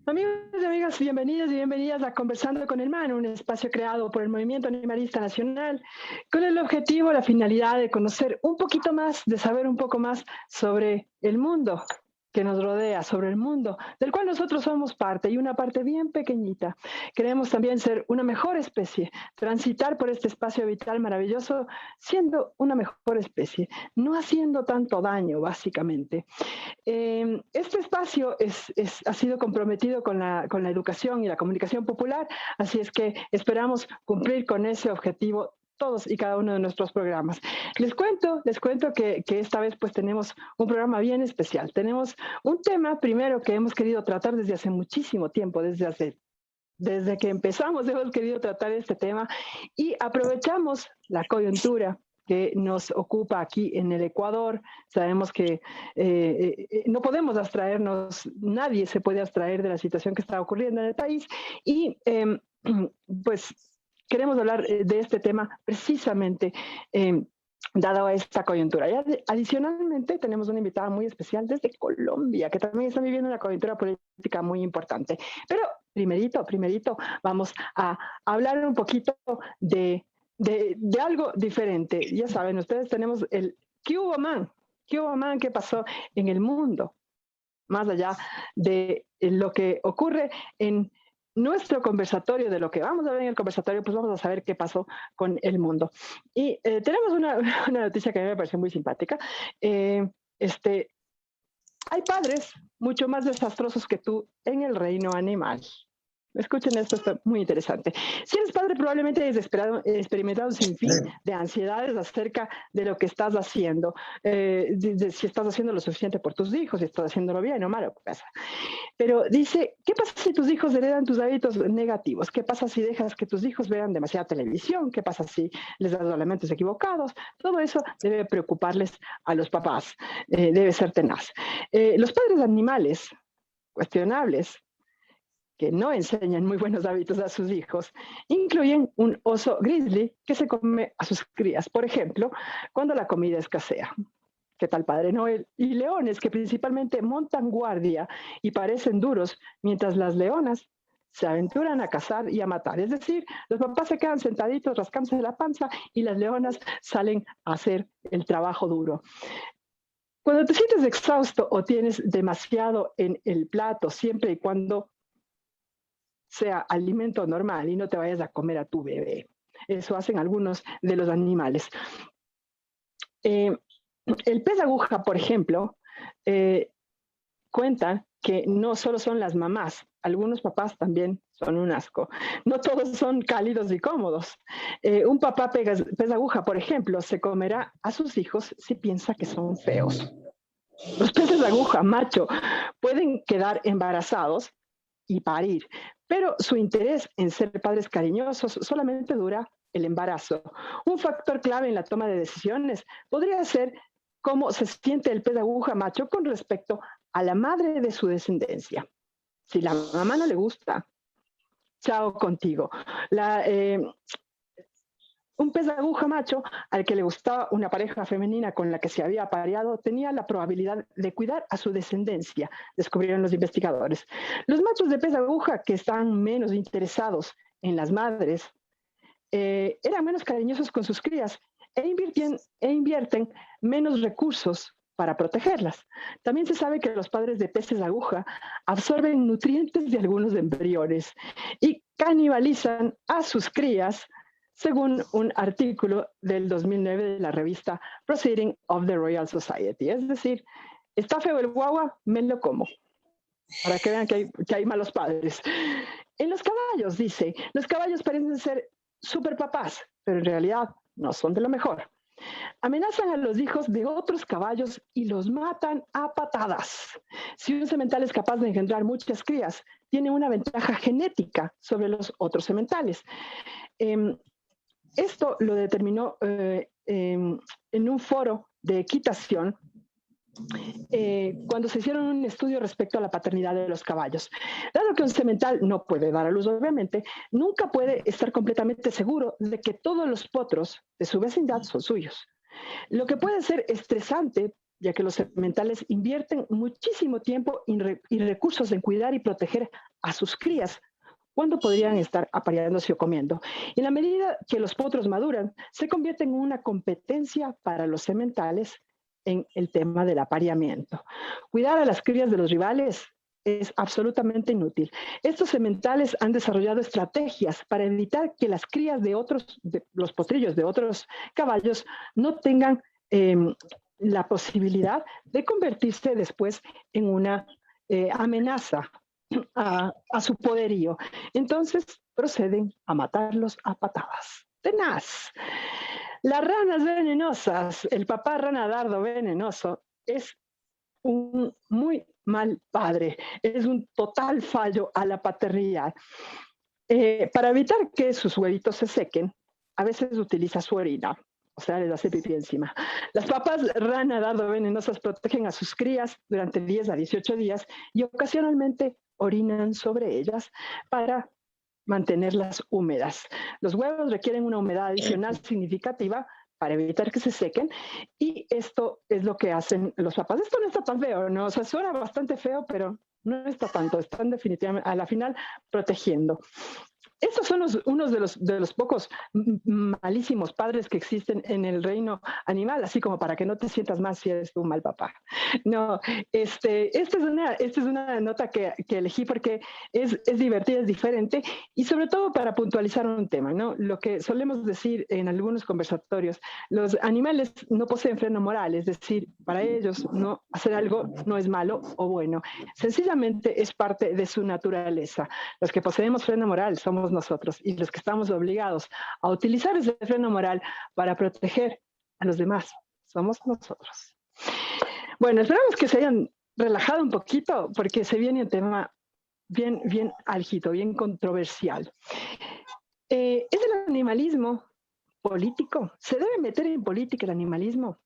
Amigos y amigas, bienvenidos y bienvenidas a Conversando con el Man, un espacio creado por el Movimiento Animalista Nacional con el objetivo, la finalidad de conocer un poquito más, de saber un poco más sobre el mundo que nos rodea, sobre el mundo del cual nosotros somos parte y una parte bien pequeñita. Queremos también ser una mejor especie, transitar por este espacio vital maravilloso siendo una mejor especie, no haciendo tanto daño, básicamente. Este espacio ha sido comprometido con la educación y la comunicación popular, así es que esperamos cumplir con ese objetivo todos y cada uno de nuestros programas. Les cuento que esta vez pues tenemos un programa bien especial. Tenemos un tema primero que hemos querido tratar desde hace muchísimo tiempo, desde que empezamos hemos querido tratar este tema y aprovechamos la coyuntura que nos ocupa aquí en el Ecuador. Sabemos que no podemos abstraernos, nadie se puede abstraer de la situación que está ocurriendo en el país y pues queremos hablar de este tema precisamente dado a esta coyuntura. Y adicionalmente tenemos una invitada muy especial desde Colombia, que también está viviendo una coyuntura política muy importante. Pero primerito, vamos a hablar un poquito de algo diferente. Ya saben, ustedes tenemos el ¿qué hubo, man? ¿Qué hubo, man? ¿Qué pasó en el mundo? Más allá de lo que ocurre en nuestro conversatorio, de lo que vamos a ver en el conversatorio, pues vamos a saber qué pasó con el mundo. Y tenemos una noticia que a mí me pareció muy simpática. Eh, este, Hay padres mucho más desastrosos que tú en el reino animal. Escuchen esto, está muy interesante. Si eres padre, probablemente hayas experimentado un sinfín de ansiedades acerca de lo que estás haciendo, de si estás haciendo lo suficiente por tus hijos, si estás haciéndolo bien o mal, o qué pasa. Pero dice, ¿qué pasa si tus hijos heredan tus hábitos negativos? ¿Qué pasa si dejas que tus hijos vean demasiada televisión? ¿Qué pasa si les das alimentos equivocados? Todo eso debe preocuparles a los papás, debe ser tenaz. Los padres animales, cuestionables, que no enseñan muy buenos hábitos a sus hijos, incluyen un oso grizzly que se come a sus crías, por ejemplo, cuando la comida escasea. ¿Qué tal, Padre Noel? Y leones que principalmente montan guardia y parecen duros, mientras las leonas se aventuran a cazar y a matar. Es decir, los papás se quedan sentaditos rascándose la panza y las leonas salen a hacer el trabajo duro. Cuando te sientes exhausto o tienes demasiado en el plato, siempre y cuando sea alimento normal y no te vayas a comer a tu bebé. Eso hacen algunos de los animales. Eh, el pez aguja, por ejemplo, eh, cuentan que no solo son las mamás, algunos papás también son un asco. No todos son cálidos y cómodos. Un papá pez aguja, por ejemplo, se comerá a sus hijos si piensa que son feos. Los peces aguja, macho, pueden quedar embarazados y parir, pero su interés en ser padres cariñosos solamente dura el embarazo. Un factor clave en la toma de decisiones podría ser cómo se siente el pez aguja macho con respecto a la madre de su descendencia. Si la mamá no le gusta, chao contigo. La, un pez aguja macho al que le gustaba una pareja femenina con la que se había apareado tenía la probabilidad de cuidar a su descendencia, descubrieron los investigadores. Los machos de pez aguja que están menos interesados en las madres eran menos cariñosos con sus crías e invierten menos recursos para protegerlas. También se sabe que los padres de peces aguja absorben nutrientes de algunos embriones y canibalizan a sus crías según un artículo del 2009 de la revista Proceeding of the Royal Society. Es decir, está feo el guagua, me lo como, para que vean que hay malos padres. En los caballos, dice, los caballos parecen ser super papás, pero en realidad no son de lo mejor. Amenazan a los hijos de otros caballos y los matan a patadas. Si un semental es capaz de engendrar muchas crías, tiene una ventaja genética sobre los otros sementales. Esto lo determinó en un foro de equitación cuando se hicieron un estudio respecto a la paternidad de los caballos. Dado que un semental no puede dar a luz, obviamente, nunca puede estar completamente seguro de que todos los potros de su vecindad son suyos. Lo que puede ser estresante, ya que los sementales invierten muchísimo tiempo y recursos en cuidar y proteger a sus crías cuándo podrían estar apareándose o comiendo. En la medida que los potros maduran, se convierten en una competencia para los sementales en el tema del apareamiento. Cuidar a las crías de los rivales es absolutamente inútil. Estos sementales han desarrollado estrategias para evitar que las crías de los potrillos de otros caballos no tengan la posibilidad de convertirse después en una amenaza a su poderío. Entonces proceden a matarlos a patadas. Tenaz. Las ranas venenosas, el papá rana dardo venenoso, es un muy mal padre, es un total fallo a la paternidad. Para evitar que sus huevitos se sequen, a veces utiliza su orina, o sea, les hace pipí encima. Las papas rana dardo venenosas protegen a sus crías durante 10 a 18 días y ocasionalmente orinan sobre ellas para mantenerlas húmedas. Los huevos requieren una humedad adicional significativa para evitar que se sequen, y esto es lo que hacen los papás. Esto no está tan feo, ¿no? O sea, suena bastante feo, pero no está tanto, están definitivamente a la final protegiendo. Estos son unos de los pocos malísimos padres que existen en el reino animal, así como para que no te sientas más si eres un mal papá. No, esta es una nota que elegí porque es divertida, es diferente, y sobre todo para puntualizar un tema, ¿no? Lo que solemos decir en algunos conversatorios: los animales no poseen freno moral, es decir, para ellos no hacer algo no es malo o bueno, sencillamente es parte de su naturaleza. Los que poseemos freno moral somos nosotros, y los que estamos obligados a utilizar ese freno moral para proteger a los demás somos nosotros. Bueno, esperamos que se hayan relajado un poquito porque se viene un tema bien álgido, bien controversial. ¿Es el animalismo político? ¿Se debe meter en política el animalismo?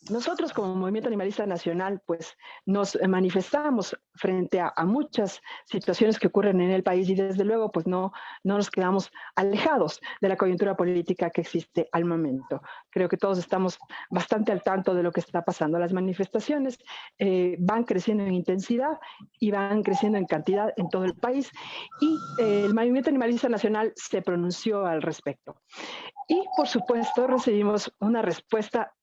Nosotros como Movimiento Animalista Nacional, pues nos manifestamos frente a muchas situaciones que ocurren en el país, y desde luego pues no nos quedamos alejados de la coyuntura política que existe al momento. Creo que todos estamos bastante al tanto de lo que está pasando. Las manifestaciones van creciendo en intensidad y van creciendo en cantidad en todo el país, y el Movimiento Animalista Nacional se pronunció al respecto. Y por supuesto recibimos una respuesta,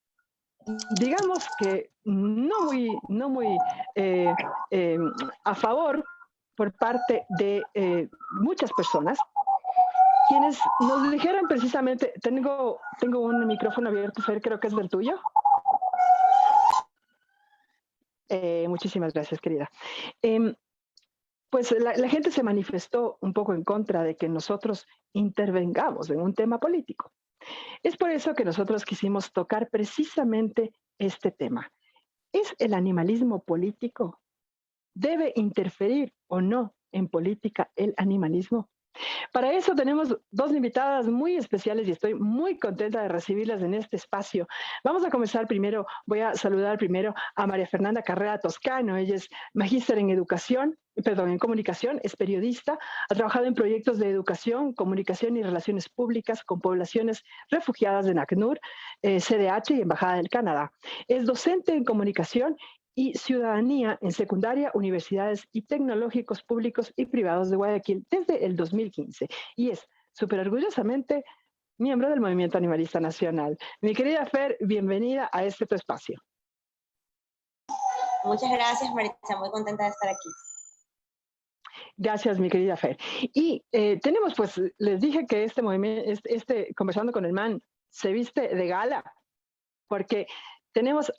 digamos que no muy eh, eh, a favor, por parte de muchas personas, quienes nos dijeron precisamente. Tengo un micrófono abierto, Fer, creo que es del tuyo. Muchísimas gracias, querida. Pues la gente se manifestó un poco en contra de que nosotros intervengamos en un tema político. Es por eso que nosotros quisimos tocar precisamente este tema. ¿Es el animalismo político? ¿Debe interferir o no en política el animalismo? Para eso tenemos dos invitadas muy especiales y estoy muy contenta de recibirlas en este espacio. Vamos a comenzar primero, voy a saludar primero a María Fernanda Carrera Toscano. Ella es magíster en en comunicación, es periodista, ha trabajado en proyectos de educación, comunicación y relaciones públicas con poblaciones refugiadas en ACNUR, CDH y Embajada del Canadá. Es docente en comunicación y ciudadanía en secundaria, universidades y tecnológicos públicos y privados de Guayaquil desde el 2015, y es súper orgullosamente miembro del Movimiento Animalista Nacional. Mi querida Fer, bienvenida a este tu espacio. Muchas gracias, Maritza, muy contenta de estar aquí. Gracias, mi querida Fer. Y tenemos, pues, les dije que este movimiento, Conversando con el Man, se viste de gala, porque tenemos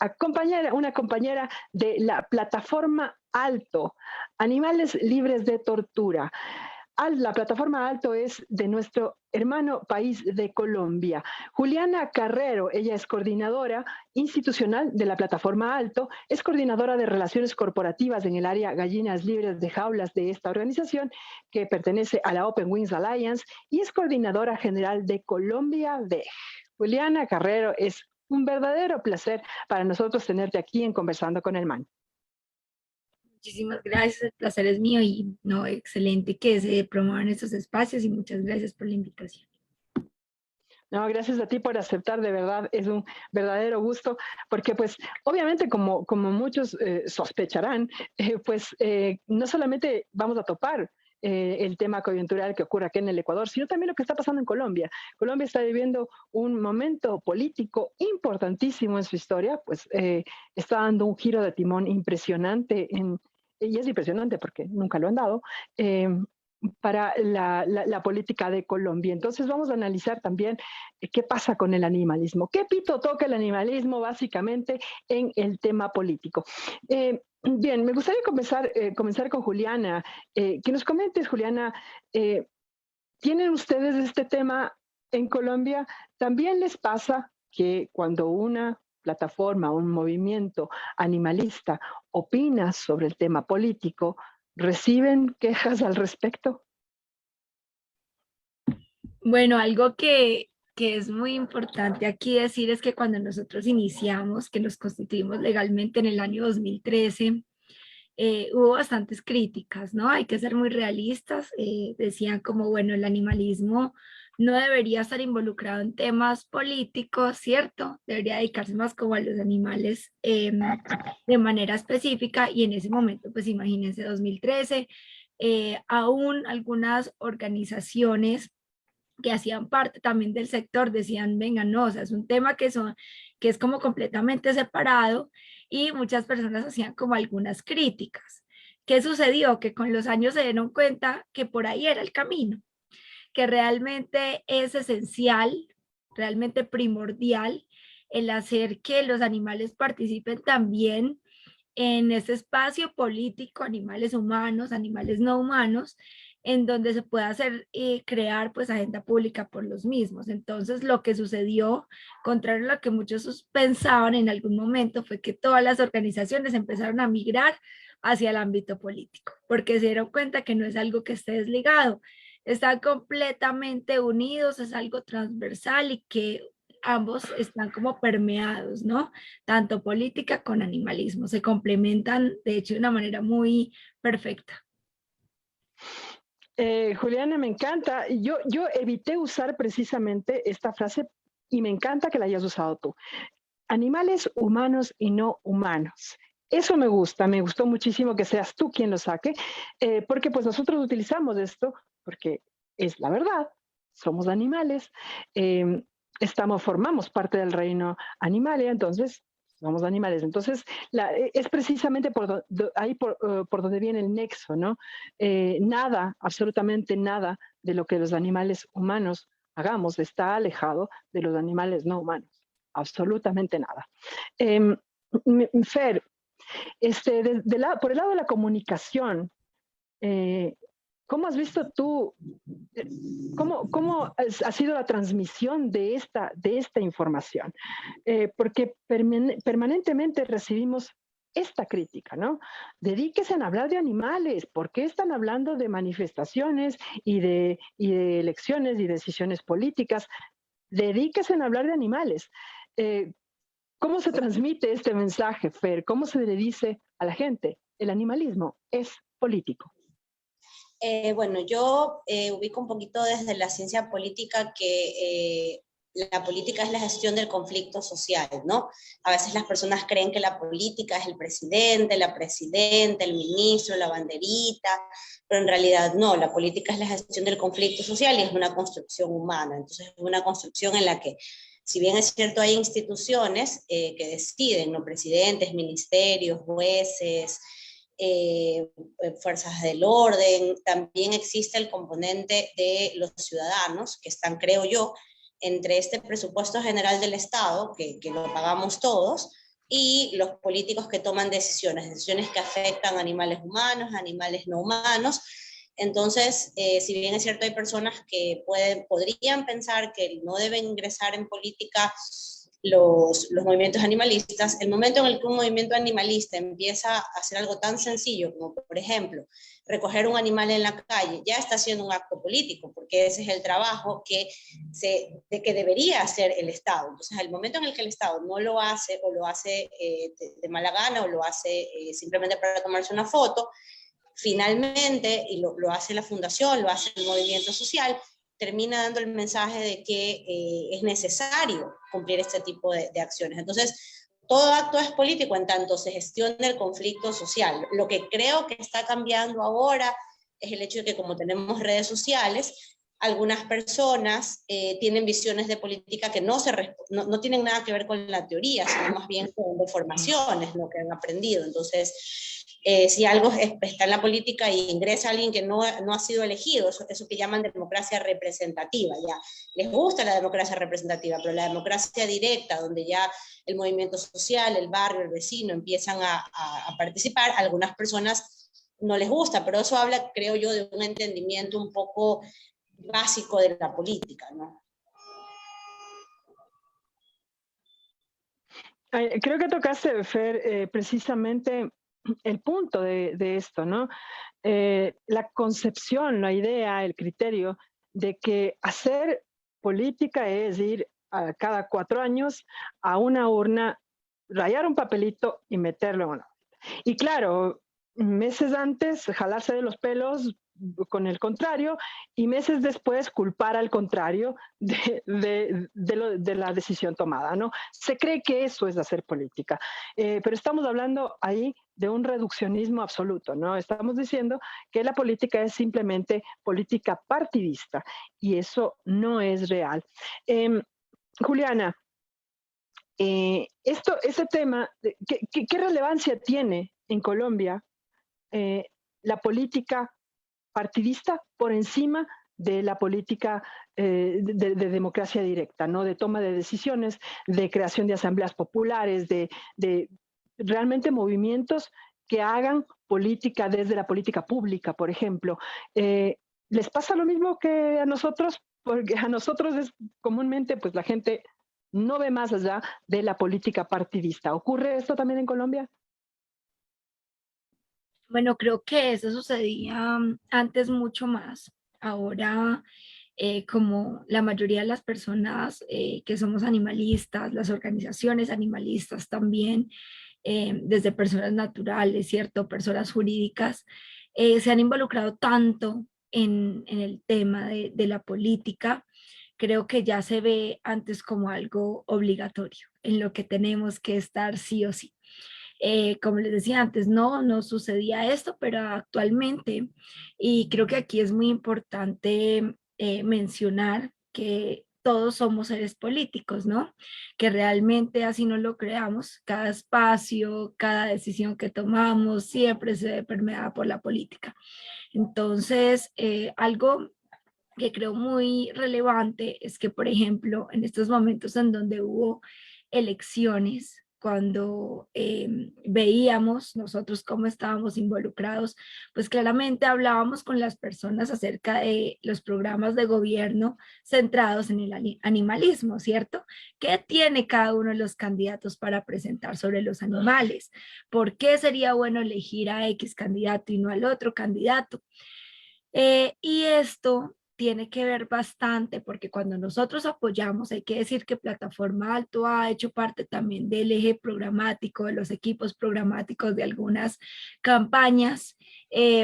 una compañera de la plataforma Alto, Animales Libres de Tortura. La plataforma Alto es de nuestro hermano país de Colombia. Juliana Carrero, ella es coordinadora institucional de la plataforma Alto, es coordinadora de relaciones corporativas en el área Gallinas Libres de Jaulas de esta organización, que pertenece a la Open Wings Alliance, y es coordinadora general de Colombia VEG. Juliana Carrero, es un verdadero placer para nosotros tenerte aquí en Conversando con el Man. Muchísimas gracias, el placer es mío, y no, excelente que se promuevan estos espacios, y muchas gracias por la invitación. No, gracias a ti por aceptar, de verdad, es un verdadero gusto, porque pues obviamente como muchos sospecharán, no solamente vamos a topar el tema coyuntural que ocurre aquí en el Ecuador, sino también lo que está pasando en Colombia. Colombia está viviendo un momento político importantísimo en su historia, pues está dando un giro de timón impresionante y es impresionante porque nunca lo han dado, para la política de Colombia. Entonces vamos a analizar también qué pasa con el animalismo. ¿Qué pito toca el animalismo básicamente en el tema político? Bien, me gustaría comenzar con Juliana. Que nos comentes, Juliana, ¿tienen ustedes este tema en Colombia? ¿También les pasa que cuando una plataforma, un movimiento animalista opina sobre el tema político, reciben quejas al respecto? Bueno, algo que es muy importante aquí decir es que cuando nosotros iniciamos, que nos constituimos legalmente en el año 2013, hubo bastantes críticas, ¿no? Hay que ser muy realistas. Decían como, bueno, el animalismo no debería estar involucrado en temas políticos, ¿cierto? Debería dedicarse más como a los animales de manera específica y en ese momento, pues imagínense, 2013, aún algunas organizaciones que hacían parte también del sector decían, venga, no, o sea, es un tema que es como completamente separado y muchas personas hacían como algunas críticas. ¿Qué sucedió? Que con los años se dieron cuenta que por ahí era el camino, que realmente es esencial, realmente primordial el hacer que los animales participen también en ese espacio político, animales humanos, animales no humanos, en donde se pueda hacer y crear pues agenda pública por los mismos. Entonces lo que sucedió, contrario a lo que muchos pensaban en algún momento, fue que todas las organizaciones empezaron a migrar hacia el ámbito político, porque se dieron cuenta que no es algo que esté desligado, están completamente unidos, es algo transversal y que ambos están como permeados, ¿no? Tanto política con animalismo, se complementan de hecho de una manera muy perfecta. Juliana, me encanta. Yo evité usar precisamente esta frase y me encanta que la hayas usado tú. Animales humanos y no humanos. Eso me gusta, me gustó muchísimo que seas tú quien lo saque, porque pues nosotros utilizamos esto porque es la verdad, somos animales, eh, formamos parte del reino animal, entonces somos animales. Entonces, es precisamente ahí por donde viene el nexo, ¿no? Nada, absolutamente nada de lo que los animales humanos hagamos está alejado de los animales no humanos. Absolutamente nada. Fer, por el lado de la comunicación, eh, ¿cómo has visto tú, cómo ha sido la transmisión de esta información? Porque permanentemente recibimos esta crítica, ¿no? Dedíquense a hablar de animales, ¿por qué están hablando de manifestaciones y de elecciones y decisiones políticas? Dedíquense a hablar de animales. Eh, ¿Cómo se transmite este mensaje, Fer? ¿Cómo se le dice a la gente? El animalismo es político. Bueno, yo ubico un poquito desde la ciencia política que la política es la gestión del conflicto social, ¿no? A veces las personas creen que la política es el presidente, la presidenta, el ministro, la banderita, pero en realidad no, la política es la gestión del conflicto social y es una construcción humana. Entonces es una construcción en la que, si bien es cierto, hay instituciones que deciden, ¿no? Presidentes, ministerios, jueces, fuerzas del orden, también existe el componente de los ciudadanos, que están, creo yo, entre este presupuesto general del Estado, que lo pagamos todos, y los políticos que toman decisiones que afectan a animales humanos, animales no humanos. Entonces, si bien es cierto, hay personas que podrían pensar que no deben ingresar en política los movimientos animalistas, el momento en el que un movimiento animalista empieza a hacer algo tan sencillo como, por ejemplo, recoger un animal en la calle, ya está haciendo un acto político, porque ese es el trabajo que debería hacer el Estado. Entonces, el momento en el que el Estado no lo hace, o lo hace de mala gana, o lo hace simplemente para tomarse una foto, finalmente, y lo hace la fundación, lo hace el movimiento social, termina dando el mensaje de que es necesario cumplir este tipo de acciones. Entonces, todo acto es político en tanto se gestiona el conflicto social. Lo que creo que está cambiando ahora es el hecho de que como tenemos redes sociales, algunas personas tienen visiones de política que no tienen nada que ver con la teoría, sino más bien con deformaciones, lo que han aprendido. Entonces, si algo está en la política y ingresa alguien que no ha sido elegido, eso que llaman democracia representativa, ya les gusta la democracia representativa, pero la democracia directa, donde ya el movimiento social, el barrio, el vecino empiezan a participar, a algunas personas no les gusta, pero eso habla, creo yo, de un entendimiento un poco básico de la política, ¿no? Creo que tocaste, Fer, precisamente el punto de esto, ¿no? La concepción, la idea, el criterio de que hacer política es ir a cada 4 años a una urna, rayar un papelito y meterlo en una. Y claro, meses antes jalarse de los pelos con el contrario y meses después culpar al contrario de la decisión tomada, ¿no? Se cree que eso es hacer política, pero estamos hablando ahí de un reduccionismo absoluto, ¿no? Estamos diciendo que la política es simplemente política partidista y eso no es real. Juliana, ese tema, ¿qué relevancia tiene en Colombia la política partidista por encima de la política de democracia directa, ¿no? De toma de decisiones, de creación de asambleas populares, de realmente movimientos que hagan política desde la política pública, por ejemplo. ¿Les pasa lo mismo que a nosotros? Porque a nosotros es comúnmente, pues la gente no ve más allá de la política partidista. ¿Ocurre esto también en Colombia? Bueno, creo que eso sucedía antes mucho más. Ahora, como la mayoría de las personas que somos animalistas, las organizaciones animalistas también, desde personas naturales, ¿cierto? Personas jurídicas, se han involucrado tanto en el tema de la política. Creo que ya se ve antes como algo obligatorio, en lo que tenemos que estar sí o sí. Como les decía antes, no sucedía esto, pero actualmente, y creo que aquí es muy importante mencionar que todos somos seres políticos, ¿no? Que realmente así no lo creamos, cada espacio, cada decisión que tomamos siempre se ve permeada por la política. Entonces, algo que creo muy relevante es que, por ejemplo, en estos momentos en donde hubo elecciones, cuando veíamos nosotros cómo estábamos involucrados, pues claramente hablábamos con las personas acerca de los programas de gobierno centrados en el animalismo, ¿cierto? ¿Qué tiene cada uno de los candidatos para presentar sobre los animales? ¿Por qué sería bueno elegir a X candidato y no al otro candidato? Y esto tiene que ver bastante porque cuando nosotros apoyamos, hay que decir que Plataforma Alto ha hecho parte también del eje programático, de los equipos programáticos de algunas campañas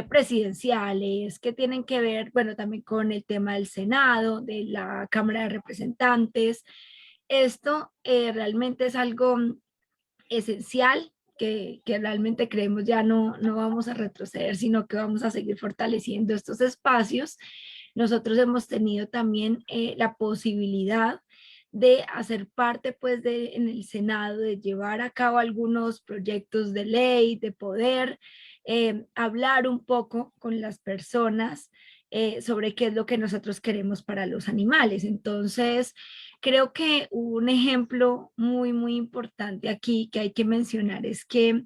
presidenciales que tienen que ver, bueno, también con el tema del Senado, de la Cámara de Representantes. Esto realmente es algo esencial que realmente creemos ya no vamos a retroceder, sino que vamos a seguir fortaleciendo estos espacios. Nosotros hemos tenido también la posibilidad de hacer parte pues en el Senado, de llevar a cabo algunos proyectos de ley, de poder hablar un poco con las personas sobre qué es lo que nosotros queremos para los animales. Entonces, creo que un ejemplo muy importante aquí que hay que mencionar es que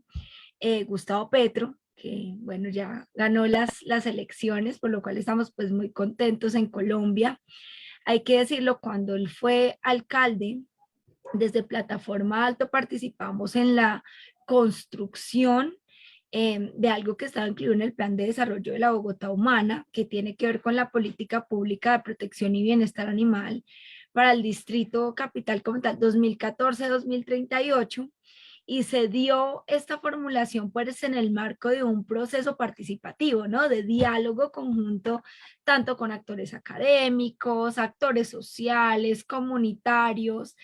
Gustavo Petro, que bueno, ya ganó las elecciones, por lo cual estamos pues muy contentos en Colombia. Hay que decirlo, cuando él fue alcalde, desde Plataforma Alto participamos en la construcción de algo que estaba incluido en el Plan de Desarrollo de la Bogotá Humana, que tiene que ver con la política pública de protección y bienestar animal para el Distrito Capital como tal 2014-2038. y se dio esta formulación pues en el marco de un proceso participativo, ¿no? De diálogo conjunto, tanto con actores académicos, actores sociales, comunitarios,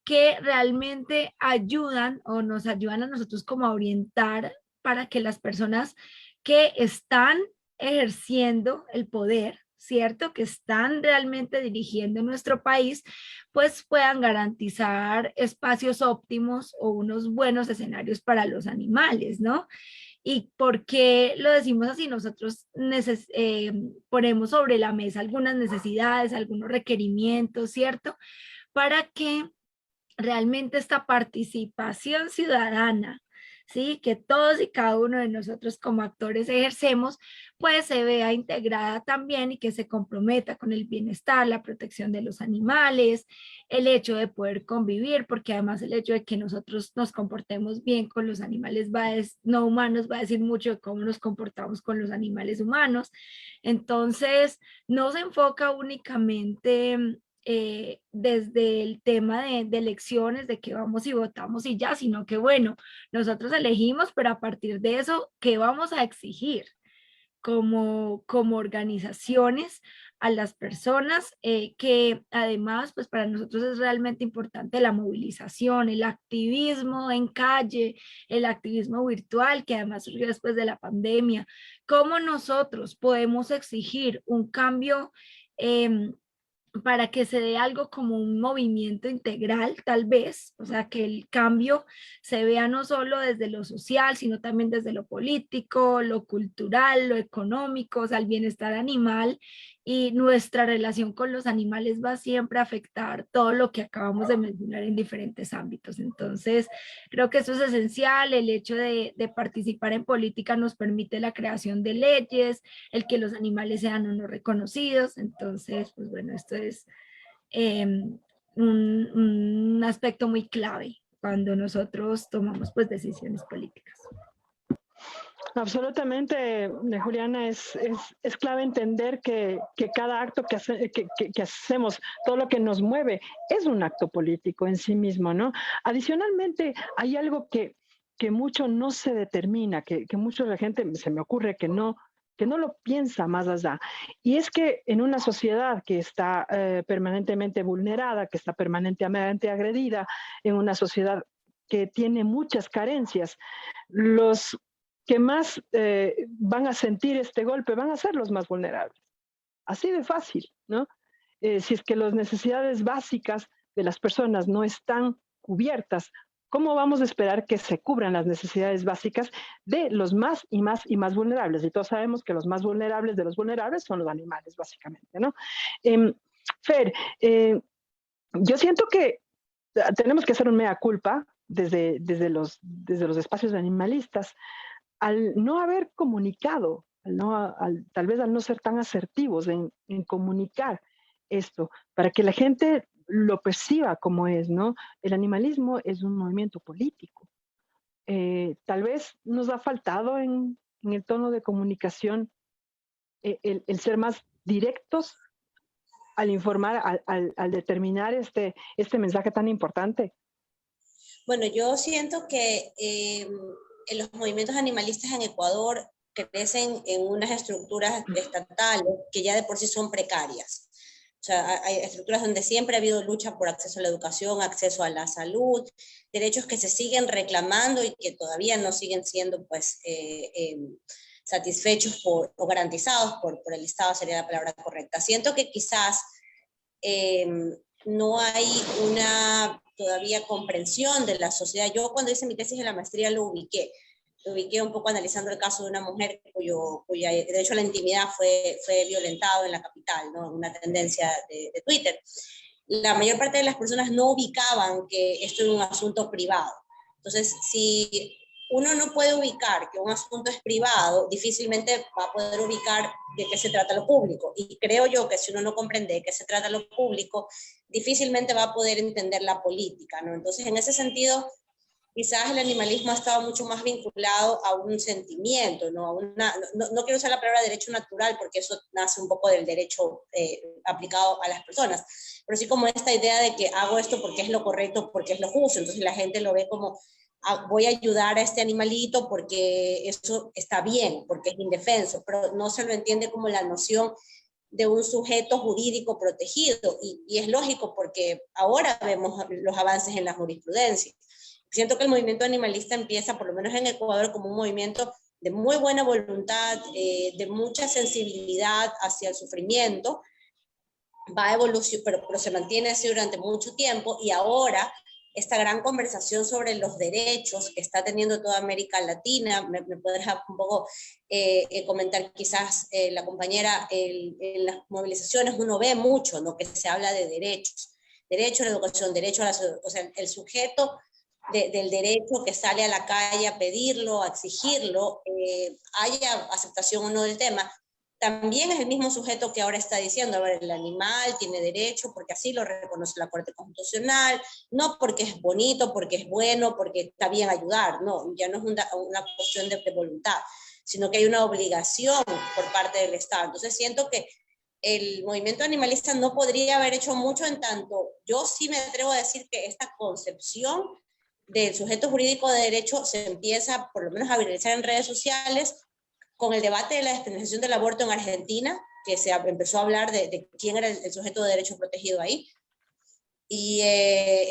que realmente ayudan o nos ayudan a nosotros como a orientar para que las personas que están ejerciendo el poder, ¿cierto? Que están realmente dirigiendo nuestro país, pues puedan garantizar espacios óptimos o unos buenos escenarios para los animales, ¿no? ¿Y por qué lo decimos así? Nosotros ponemos sobre la mesa algunas necesidades, algunos requerimientos, ¿cierto? Para que realmente esta participación ciudadana, ¿sí? Que todos y cada uno de nosotros como actores ejercemos, pues se vea integrada también y que se comprometa con el bienestar, la protección de los animales, el hecho de poder convivir, porque además el hecho de que nosotros nos comportemos bien con los animales no humanos va a decir mucho de cómo nos comportamos con los animales humanos. Entonces, no se enfoca únicamente desde el tema de elecciones, de que vamos y votamos y ya, sino que bueno, nosotros elegimos, pero a partir de eso, ¿qué vamos a exigir como organizaciones a las personas? Que además, pues para nosotros es realmente importante la movilización, el activismo en calle, el activismo virtual, que además surgió después de la pandemia. ¿Cómo nosotros podemos exigir un cambio para que se dé algo como un movimiento integral, tal vez, o sea, que el cambio se vea no solo desde lo social, sino también desde lo político, lo cultural, lo económico, o sea, el bienestar animal y nuestra relación con los animales va siempre a afectar todo lo que acabamos de mencionar en diferentes ámbitos. Entonces, creo que eso es esencial, el hecho de participar en política nos permite la creación de leyes, el que los animales sean o no reconocidos. Entonces, pues bueno, esto es un aspecto muy clave cuando nosotros tomamos pues decisiones políticas. Absolutamente, Juliana, es clave entender que cada acto que hacemos, todo lo que nos mueve, es un acto político en sí mismo, ¿no? Adicionalmente, hay algo que mucho no se determina, que mucho de la gente, se me ocurre que no lo piensa más allá. Y es que en una sociedad que está permanentemente vulnerada, que está permanentemente agredida, en una sociedad que tiene muchas carencias, los que más van a sentir este golpe van a ser los más vulnerables. Así de fácil, ¿no? Si es que las necesidades básicas de las personas no están cubiertas, ¿cómo vamos a esperar que se cubran las necesidades básicas de los más y más y más vulnerables? Y todos sabemos que los más vulnerables de los vulnerables son los animales, básicamente, ¿no? Fer, yo siento que tenemos que hacer un mea culpa desde los espacios animalistas, al no haber comunicado, tal vez al no ser tan asertivos en comunicar esto, para que la gente lo perciba como es, ¿no? El animalismo es un movimiento político. Tal vez nos ha faltado en el tono de comunicación el ser más directos al informar, al determinar este mensaje tan importante. Bueno, yo siento que en los movimientos animalistas en Ecuador crecen en unas estructuras estatales que ya de por sí son precarias. O sea, hay estructuras donde siempre ha habido lucha por acceso a la educación, acceso a la salud, derechos que se siguen reclamando y que todavía no siguen siendo pues, satisfechos o garantizados por el Estado, sería la palabra correcta. Siento que quizás no hay una todavía comprensión de la sociedad. Yo cuando hice mi tesis de la maestría lo ubiqué un poco analizando el caso de una mujer cuya de hecho la intimidad fue violentado en la capital, ¿no? Una tendencia de Twitter. La mayor parte de las personas no ubicaban que esto era un asunto privado. Entonces, si uno no puede ubicar que un asunto es privado, difícilmente va a poder ubicar de qué se trata lo público. Y creo yo que si uno no comprende de qué se trata lo público, difícilmente va a poder entender la política, ¿no? Entonces, en ese sentido, quizás el animalismo ha estado mucho más vinculado a un sentimiento, ¿no? No quiero usar la palabra derecho natural porque eso nace un poco del derecho aplicado a las personas, pero sí como esta idea de que hago esto porque es lo correcto, porque es lo justo, entonces la gente lo ve como voy a ayudar a este animalito porque eso está bien, porque es indefenso, pero no se lo entiende como la noción de un sujeto jurídico protegido, y es lógico porque ahora vemos los avances en la jurisprudencia. Siento que el movimiento animalista empieza, por lo menos en Ecuador, como un movimiento de muy buena voluntad, de mucha sensibilidad hacia el sufrimiento, va a evolucionar, pero se mantiene así durante mucho tiempo, y ahora esta gran conversación sobre los derechos que está teniendo toda América Latina, me puede dejar un poco comentar quizás la compañera, en las movilizaciones uno ve mucho, ¿no?, que se habla de derechos, derecho a la educación, derecho a la salud, o sea, el sujeto del derecho que sale a la calle a pedirlo, a exigirlo, haya aceptación o no del tema, también es el mismo sujeto que ahora está diciendo, a ver, el animal tiene derecho porque así lo reconoce la Corte Constitucional, no porque es bonito, porque es bueno, porque está bien ayudar, no, ya no es una cuestión de voluntad, sino que hay una obligación por parte del Estado. Entonces siento que el movimiento animalista no podría haber hecho mucho, en tanto yo sí me atrevo a decir que esta concepción del sujeto jurídico de derecho se empieza por lo menos a viralizar en redes sociales con el debate de la despenalización del aborto en Argentina, que se empezó a hablar de quién era el sujeto de derecho protegido ahí, y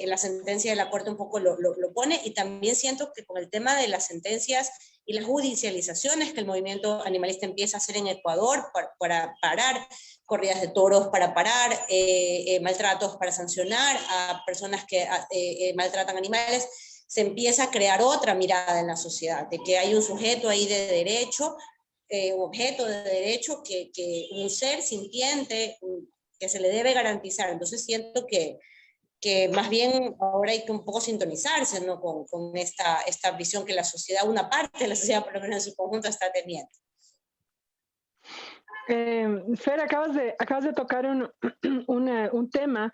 la sentencia de la Corte un poco lo pone, y también siento que con el tema de las sentencias y las judicializaciones que el movimiento animalista empieza a hacer en Ecuador para parar corridas de toros, para parar maltratos, para sancionar a personas que maltratan animales, se empieza a crear otra mirada en la sociedad, de que hay un sujeto ahí de derecho, un objeto de derecho, que un ser sintiente, que se le debe garantizar. Entonces siento que más bien ahora hay que un poco sintonizarse, ¿no?, con esta visión que la sociedad, una parte de la sociedad, por lo menos en su conjunto, está teniendo. Fer, acabas de tocar un tema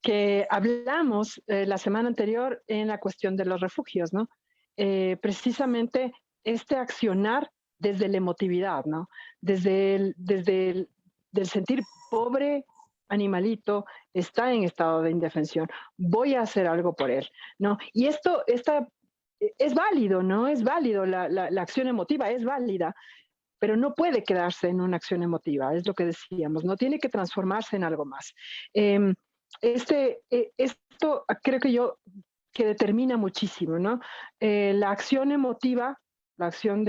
que hablamos la semana anterior en la cuestión de los refugios, ¿no? Precisamente este accionar desde la emotividad, ¿no? Desde del sentir pobre animalito, está en estado de indefensión, voy a hacer algo por él, ¿no? Y es válido, ¿no? Es válido, la acción emotiva es válida, pero no puede quedarse en una acción emotiva, es lo que decíamos, no tiene que transformarse en algo más. Esto creo que determina muchísimo, ¿no? La acción emotiva, la acción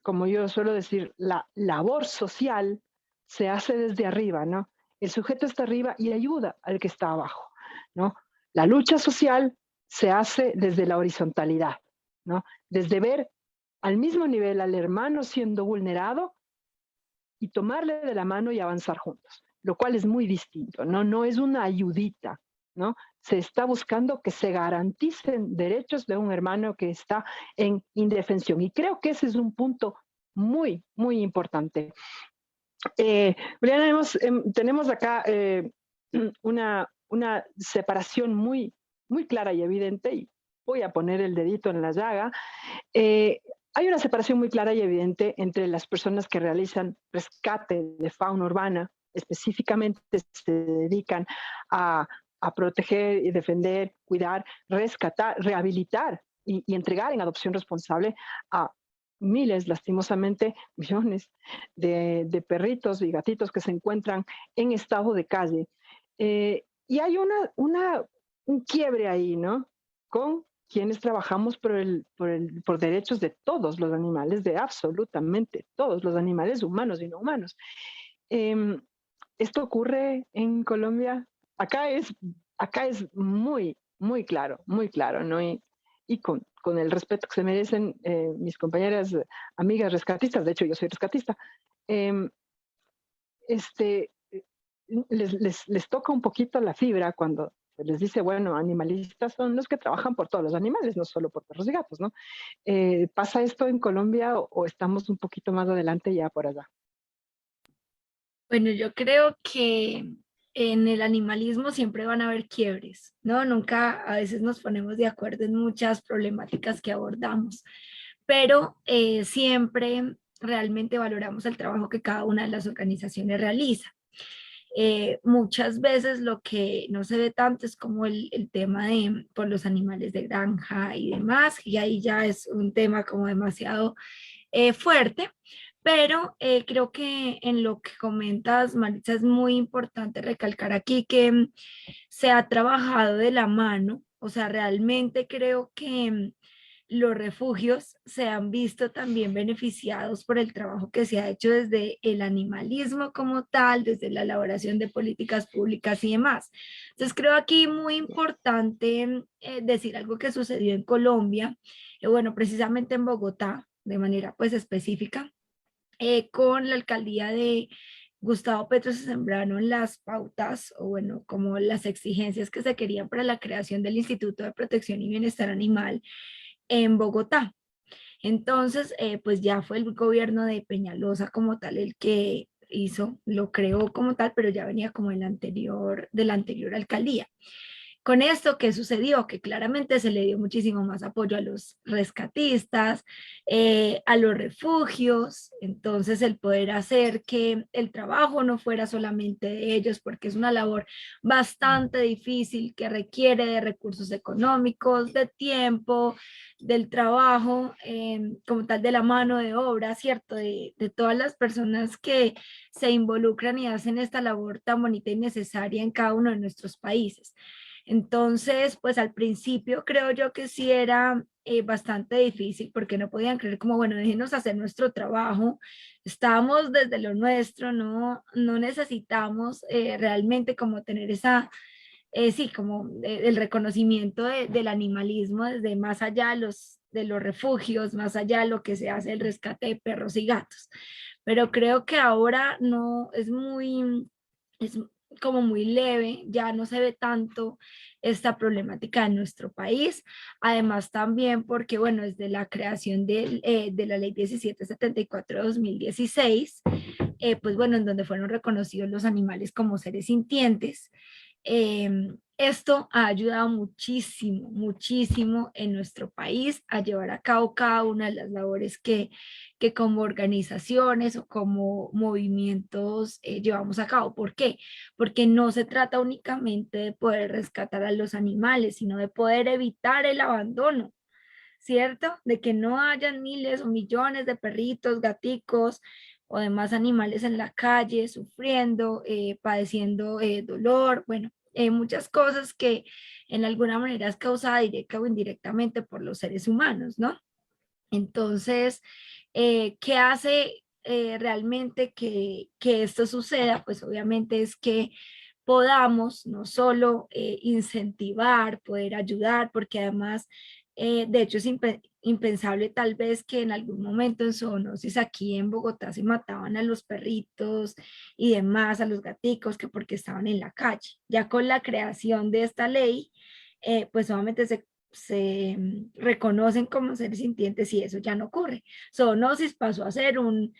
como yo suelo decir, la labor social se hace desde arriba, ¿no? El sujeto está arriba y ayuda al que está abajo, ¿no? La lucha social se hace desde la horizontalidad, ¿no? Desde ver al mismo nivel al hermano siendo vulnerado y tomarle de la mano y avanzar juntos, lo cual es muy distinto, ¿no? No es una ayudita, ¿no? Se está buscando que se garanticen derechos de un hermano que está en indefensión. Y creo que ese es un punto muy, muy importante. Briana, tenemos acá una separación muy, muy clara y evidente, y voy a poner el dedito en la llaga. Hay una separación muy clara y evidente entre las personas que realizan rescate de fauna urbana, específicamente se dedican a proteger y defender, cuidar, rescatar, rehabilitar y entregar en adopción responsable a miles, lastimosamente, millones de perritos y gatitos que se encuentran en estado de calle. Y hay un quiebre ahí, ¿no? Con quienes trabajamos por derechos de todos los animales, de absolutamente todos los animales, humanos y no humanos. Esto ocurre en Colombia. Acá es muy, muy claro, ¿no? Y con el respeto que se merecen mis compañeras, amigas rescatistas, de hecho yo soy rescatista, les toca un poquito la fibra cuando se les dice, bueno, animalistas son los que trabajan por todos los animales, no solo por perros y gatos, ¿no? ¿Pasa esto en Colombia o estamos un poquito más adelante ya por allá? Bueno, yo creo que en el animalismo siempre van a haber quiebres, ¿no? Nunca a veces nos ponemos de acuerdo en muchas problemáticas que abordamos, pero siempre realmente valoramos el trabajo que cada una de las organizaciones realiza. Muchas veces lo que no se ve tanto es como el tema de por los animales de granja y demás, y ahí ya es un tema como demasiado fuerte, pero creo que en lo que comentas, Maritza, es muy importante recalcar aquí que se ha trabajado de la mano, o sea, realmente creo que los refugios se han visto también beneficiados por el trabajo que se ha hecho desde el animalismo como tal, desde la elaboración de políticas públicas y demás. Entonces creo aquí muy importante decir algo que sucedió en Colombia, bueno, precisamente en Bogotá, de manera pues específica, con la alcaldía de Gustavo Petro se sembraron las pautas o bueno, como las exigencias que se querían para la creación del Instituto de Protección y Bienestar Animal en Bogotá. Entonces, pues ya fue el gobierno de Peñalosa como tal el que hizo, lo creó como tal, pero ya venía como de la anterior alcaldía. Con esto, ¿qué sucedió? Que claramente se le dio muchísimo más apoyo a los rescatistas, a los refugios, entonces el poder hacer que el trabajo no fuera solamente de ellos, porque es una labor bastante difícil que requiere de recursos económicos, de tiempo, del trabajo, como tal de la mano de obra, ¿cierto? De todas las personas que se involucran y hacen esta labor tan bonita y necesaria en cada uno de nuestros países. Entonces, pues al principio creo yo que sí era bastante difícil porque no podían creer como, bueno, déjenos hacer nuestro trabajo, estamos desde lo nuestro, no necesitamos realmente como tener esa, sí, como el reconocimiento del animalismo desde más allá de los refugios, más allá de lo que se hace el rescate de perros y gatos. Pero creo que ahora no es es como muy leve, ya no se ve tanto esta problemática en nuestro país. Además también porque, bueno, desde la creación de la ley 1774 de 2016, pues bueno, en donde fueron reconocidos los animales como seres sintientes, esto ha ayudado muchísimo, muchísimo en nuestro país a llevar a cabo cada una de las labores que como organizaciones o como movimientos llevamos a cabo. ¿Por qué? Porque no se trata únicamente de poder rescatar a los animales, sino de poder evitar el abandono, ¿cierto? De que no hayan miles o millones de perritos, gaticos o demás animales en la calle sufriendo, padeciendo dolor, bueno, muchas cosas que en alguna manera es causada directa o indirectamente por los seres humanos, ¿no? Entonces, ¿qué hace realmente que esto suceda? Pues obviamente es que podamos no solo incentivar, poder ayudar, porque además, de hecho, es impensable tal vez que en algún momento en zoonosis aquí en Bogotá se mataban a los perritos y demás, a los gaticos, que porque estaban en la calle. Ya con la creación de esta ley, pues solamente se reconocen como seres sintientes y eso ya no ocurre. Zoonosis pasó a ser un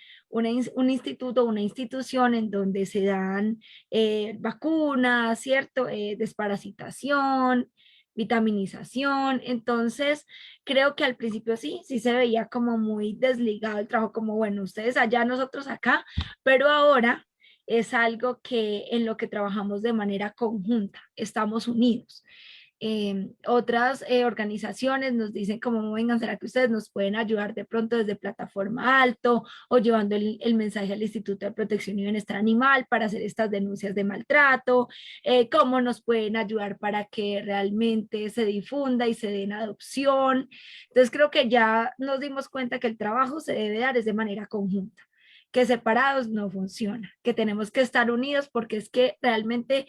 instituto, una institución en donde se dan vacunas, ¿cierto? Desparasitación, vitaminización. Entonces, creo que al principio sí se veía como muy desligado el trabajo, como bueno, ustedes allá, nosotros acá, pero ahora es algo que en lo que trabajamos de manera conjunta, estamos unidos. Otras organizaciones nos dicen como, vengan, ¿será que ustedes nos pueden ayudar de pronto desde Plataforma Alto o llevando el mensaje al Instituto de Protección y Bienestar Animal para hacer estas denuncias de maltrato? ¿Cómo nos pueden ayudar para que realmente se difunda y se den adopción? Entonces creo que ya nos dimos cuenta que el trabajo se debe dar de manera conjunta, que separados no funciona, que tenemos que estar unidos porque es que realmente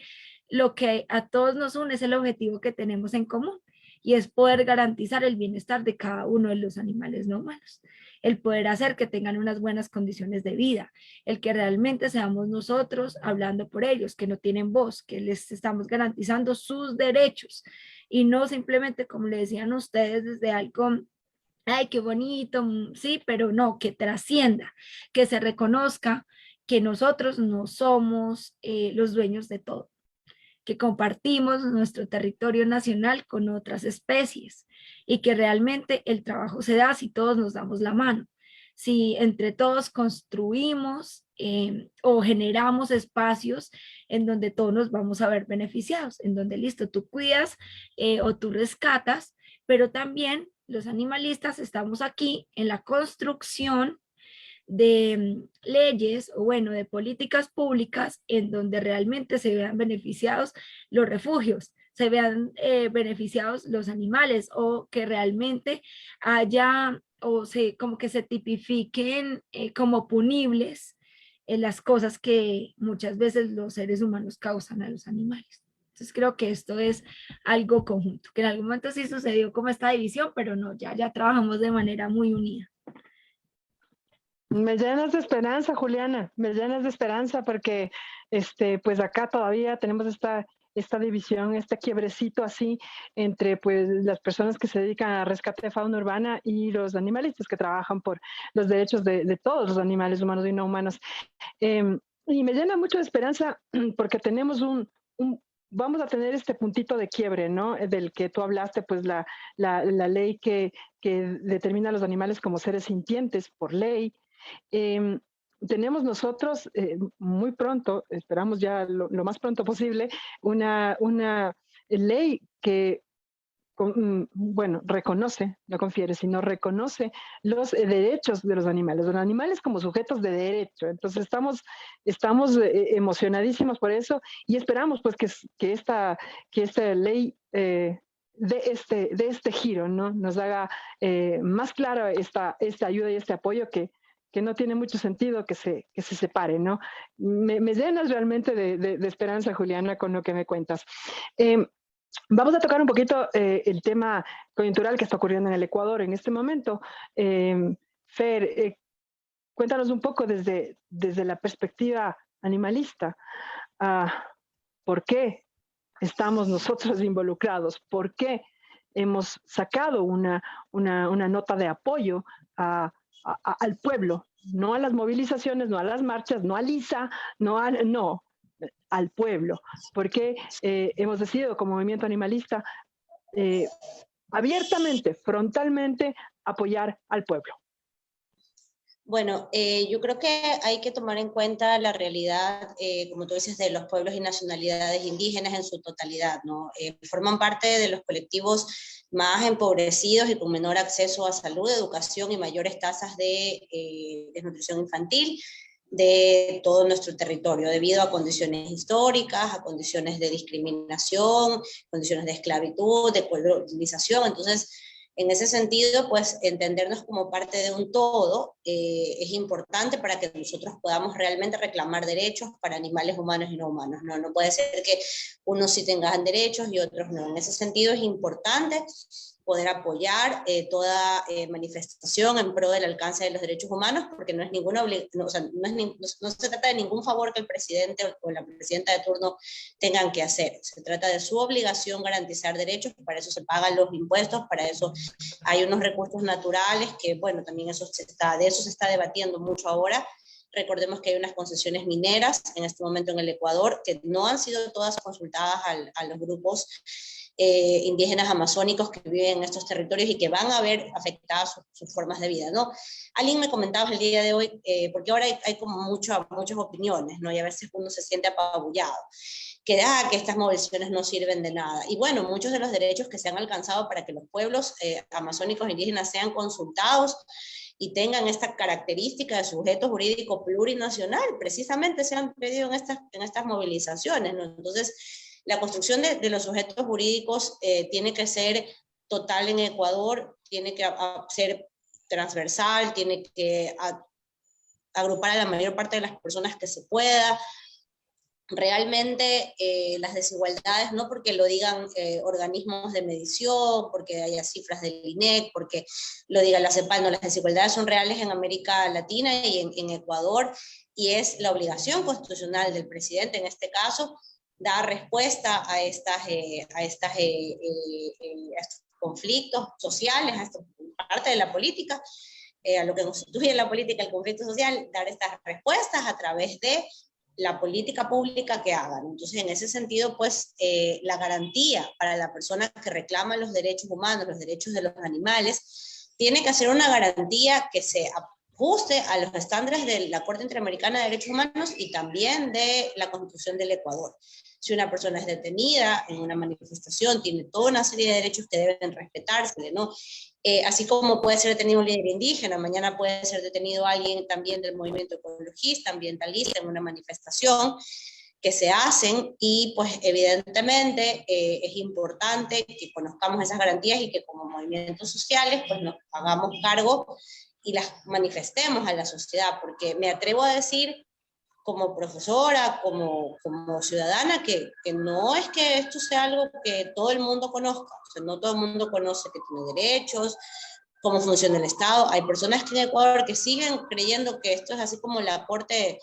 lo que a todos nos une es el objetivo que tenemos en común y es poder garantizar el bienestar de cada uno de los animales no humanos, el poder hacer que tengan unas buenas condiciones de vida, el que realmente seamos nosotros hablando por ellos, que no tienen voz, que les estamos garantizando sus derechos y no simplemente como le decían ustedes desde algo, ay, qué bonito, sí, pero no, que trascienda, que se reconozca que nosotros no somos los dueños de todo, que compartimos nuestro territorio nacional con otras especies y que realmente el trabajo se da si todos nos damos la mano, si entre todos construimos o generamos espacios en donde todos nos vamos a ver beneficiados, en donde listo, tú cuidas o tú rescatas, pero también los animalistas estamos aquí en la construcción de leyes o bueno, de políticas públicas en donde realmente se vean beneficiados los refugios, se vean beneficiados los animales o que realmente haya o se como que se tipifiquen como punibles las cosas que muchas veces los seres humanos causan a los animales. Entonces creo que esto es algo conjunto, que en algún momento sí sucedió como esta división, pero no, ya trabajamos de manera muy unida. Me llenas de esperanza, Juliana, me llenas de esperanza porque pues acá todavía tenemos esta división, este quiebrecito así entre pues las personas que se dedican a rescate de fauna urbana y los animalistas que trabajan por los derechos de todos los animales humanos y no humanos. Y me llena mucho de esperanza porque tenemos vamos a tener este puntito de quiebre, ¿no? Del que tú hablaste, pues la ley que determina a los animales como seres sintientes por ley. Eh, Tenemos nosotros muy pronto, esperamos ya lo más pronto posible, una ley que, bueno, reconoce, no confiere, sino reconoce los derechos de los animales como sujetos de derecho. Entonces estamos emocionadísimos por eso y esperamos pues que esta ley de este giro, ¿no? Nos haga más clara esta ayuda y este apoyo que no tiene mucho sentido que se separe, ¿no? Me llenas realmente de esperanza, Juliana, con lo que me cuentas. Vamos a tocar un poquito el tema coyuntural que está ocurriendo en el Ecuador en este momento. Fer, cuéntanos un poco desde la perspectiva animalista, ¿por qué estamos nosotros involucrados? ¿Por qué hemos sacado una nota de apoyo al pueblo? No a las movilizaciones, no a las marchas, no a Lisa, no, al pueblo, porque hemos decidido como movimiento animalista abiertamente, frontalmente, apoyar al pueblo. Bueno, yo creo que hay que tomar en cuenta la realidad, como tú dices, de los pueblos y nacionalidades indígenas en su totalidad, ¿no? Forman parte de los colectivos más empobrecidos y con menor acceso a salud, educación y mayores tasas de desnutrición infantil de todo nuestro territorio, debido a condiciones históricas, a condiciones de discriminación, condiciones de esclavitud, de colonización. Entonces, en ese sentido, pues entendernos como parte de un todo es importante para que nosotros podamos realmente reclamar derechos para animales humanos y no humanos. No puede ser que unos sí tengan derechos y otros no. En ese sentido es importante poder apoyar toda manifestación en pro del alcance de los derechos humanos, porque no es ninguna no se trata de ningún favor que el presidente o la presidenta de turno tengan que hacer. Se trata de su obligación garantizar derechos, para eso se pagan los impuestos, para eso hay unos recursos naturales que, bueno, también de eso se está debatiendo mucho ahora. Recordemos que hay unas concesiones mineras en este momento en el Ecuador que no han sido todas consultadas a los grupos indígenas amazónicos que viven en estos territorios y que van a ver afectadas sus formas de vida, ¿no? Alguien me comentaba el día de hoy, porque ahora hay como muchas opiniones, ¿no? Y a veces uno se siente apabullado, que estas movilizaciones no sirven de nada. Y bueno, muchos de los derechos que se han alcanzado para que los pueblos amazónicos indígenas sean consultados y tengan esta característica de sujeto jurídico plurinacional, precisamente se han pedido en estas movilizaciones, ¿no? Entonces, la construcción de los sujetos jurídicos tiene que ser total en Ecuador, tiene que ser transversal, tiene que agrupar a la mayor parte de las personas que se pueda. Realmente las desigualdades, no porque lo digan organismos de medición, porque haya cifras del INEC, porque lo diga la CEPAL, no, las desigualdades son reales en América Latina y en Ecuador, y es la obligación constitucional del presidente, en este caso, dar respuesta a estos conflictos sociales, a esta parte de la política, a lo que constituye la política, el conflicto social, dar estas respuestas a través de la política pública que hagan. Entonces, en ese sentido, pues, la garantía para la persona que reclama los derechos humanos, los derechos de los animales, tiene que ser una garantía que se ajuste a los estándares de la Corte Interamericana de Derechos Humanos y también de la Constitución del Ecuador. Si una persona es detenida en una manifestación, tiene toda una serie de derechos que deben respetarse, ¿no? Así como puede ser detenido un líder indígena, mañana puede ser detenido alguien también del movimiento ecologista, ambientalista, en una manifestación que se hacen, y pues evidentemente es importante que conozcamos esas garantías y que como movimientos sociales pues nos hagamos cargo y las manifestemos a la sociedad, porque me atrevo a decir como profesora, como ciudadana, que no es que esto sea algo que todo el mundo conozca, o sea, no todo el mundo conoce que tiene derechos, cómo funciona el Estado. Hay personas que en Ecuador que siguen creyendo que esto es así como la corte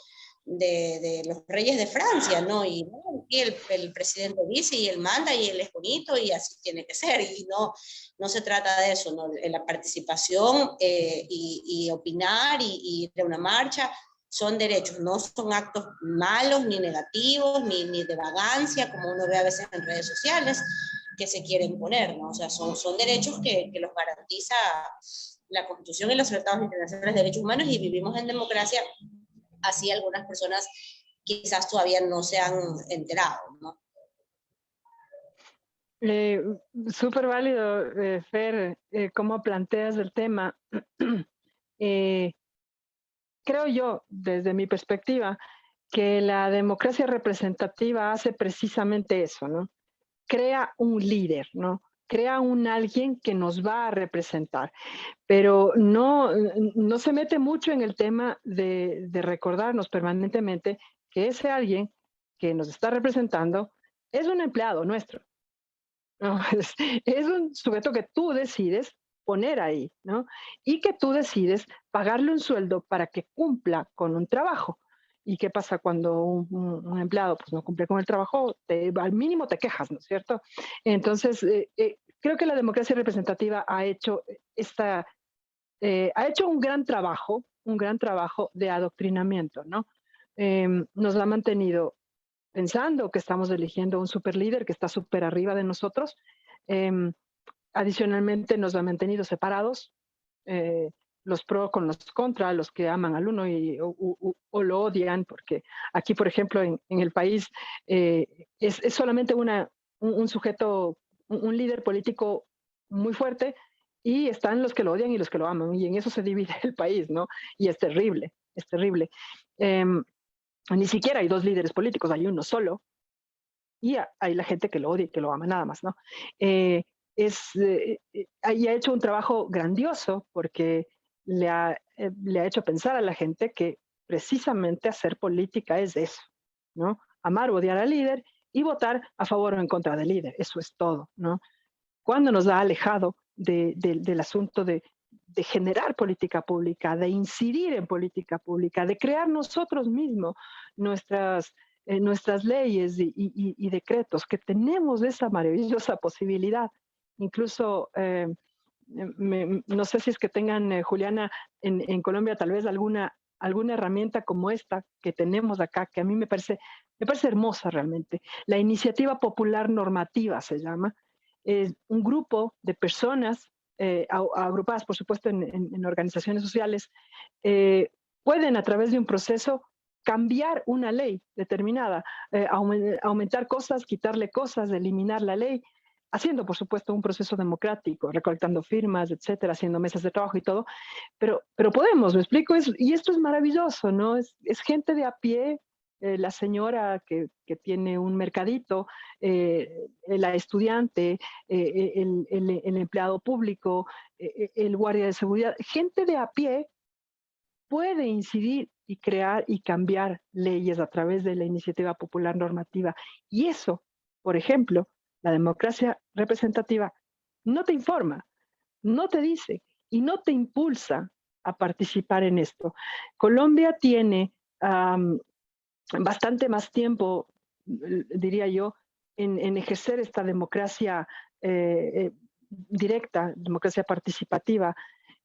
de los reyes de Francia, ¿no? Y el presidente dice, y él manda, y él es bonito, y así tiene que ser, y no se trata de eso, ¿no? La participación y opinar y ir a una marcha son derechos, no son actos malos, ni negativos, ni de vagancia, como uno ve a veces en redes sociales, que se quieren poner, ¿no? O sea, son derechos que los garantiza la Constitución y los tratados internacionales de derechos humanos, y vivimos en democracia, así algunas personas quizás todavía no se han enterado, ¿no? Súper válido, Fer, cómo planteas el tema. Creo yo, desde mi perspectiva, que la democracia representativa hace precisamente eso, ¿no? Crea un líder, ¿no? Crea un alguien que nos va a representar, pero no se mete mucho en el tema de recordarnos permanentemente que ese alguien que nos está representando es un empleado nuestro, ¿no? Es un sujeto que tú decides poner ahí, ¿no? Y que tú decides pagarle un sueldo para que cumpla con un trabajo. ¿Y qué pasa cuando un empleado pues, no cumple con el trabajo? Al mínimo te quejas, ¿no es cierto? Entonces, creo que la democracia representativa ha hecho ha hecho un gran trabajo de adoctrinamiento, ¿no? Nos ha mantenido pensando que estamos eligiendo un superlíder que está súper arriba de nosotros. Eh, Adicionalmente nos ha mantenido separados, eh, los pro con los contra, los que aman al uno o lo odian, porque aquí, por ejemplo, en el país es solamente un sujeto, un líder político muy fuerte, y están los que lo odian y los que lo aman, y en eso se divide el país, ¿no? Y es terrible, es terrible. Ni siquiera hay dos líderes políticos, hay uno solo, y hay la gente que lo odia y que lo ama, nada más, ¿no? Y ha hecho un trabajo grandioso porque le ha hecho pensar a la gente que precisamente hacer política es eso, ¿no? Amar o odiar al líder y votar a favor o en contra del líder, eso es todo, ¿no? Cuando nos ha alejado del asunto de generar política pública, de incidir en política pública, de crear nosotros mismos nuestras leyes y decretos, que tenemos esa maravillosa posibilidad. Incluso, no sé si es que tengan, Juliana, en Colombia tal vez alguna herramienta como esta que tenemos acá, que a mí me parece hermosa realmente. La Iniciativa Popular Normativa se llama. Es un grupo de personas agrupadas, por supuesto, en organizaciones sociales, pueden a través de un proceso cambiar una ley determinada, aumentar cosas, quitarle cosas, eliminar la ley, haciendo, por supuesto, un proceso democrático, recolectando firmas, etcétera, haciendo mesas de trabajo y todo, pero podemos, ¿me explico? Y esto es maravilloso, ¿no? Es gente de a pie, la señora que tiene un mercadito, la estudiante, el empleado público, el guardia de seguridad, gente de a pie puede incidir y crear y cambiar leyes a través de la iniciativa popular normativa. Y eso, por ejemplo, la democracia representativa no te informa, no te dice y no te impulsa a participar en esto. Colombia tiene bastante más tiempo, diría yo, en ejercer esta democracia directa, democracia participativa.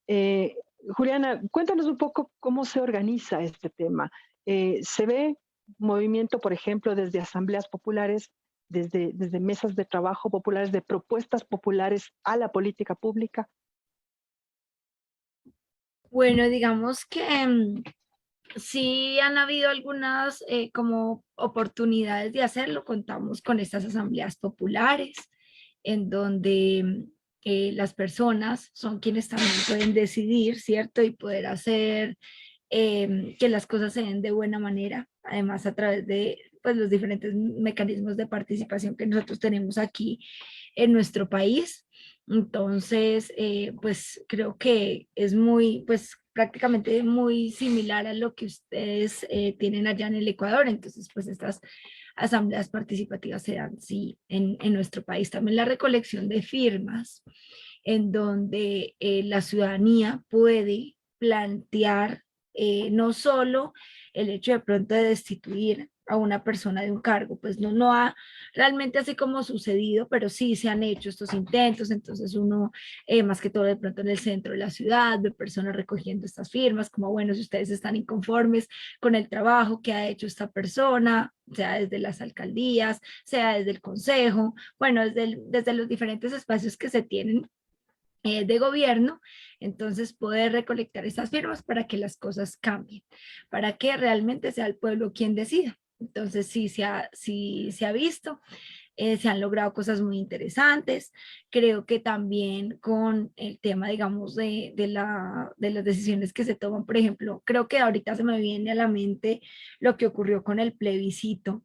Eh, Juliana, cuéntanos un poco cómo se organiza este tema. ¿Se ve movimiento, por ejemplo, desde asambleas populares, desde mesas de trabajo populares, de propuestas populares a la política pública? Bueno, digamos que sí han habido algunas como oportunidades de hacerlo. Contamos con estas asambleas populares en donde las personas son quienes también pueden decidir, ¿cierto? Y poder hacer que las cosas se den de buena manera, además a través de pues, los diferentes mecanismos de participación que nosotros tenemos aquí en nuestro país. Entonces, pues creo que es muy, pues prácticamente muy similar a lo que ustedes tienen allá en el Ecuador. Entonces, pues estas asambleas participativas se dan, sí, en nuestro país. También la recolección de firmas, en donde la ciudadanía puede plantear no solo el hecho de pronto de destituir a una persona de un cargo, pues no ha realmente así como sucedido, pero sí se han hecho estos intentos. Entonces uno, más que todo de pronto en el centro de la ciudad, ve personas recogiendo estas firmas, como bueno, si ustedes están inconformes con el trabajo que ha hecho esta persona, sea desde las alcaldías, sea desde el consejo, bueno, desde los diferentes espacios que se tienen de gobierno, entonces poder recolectar esas firmas para que las cosas cambien, para que realmente sea el pueblo quien decida. Entonces sí se ha visto, se han logrado cosas muy interesantes. Creo que también con el tema, digamos, de las decisiones que se toman, por ejemplo, creo que ahorita se me viene a la mente lo que ocurrió con el plebiscito,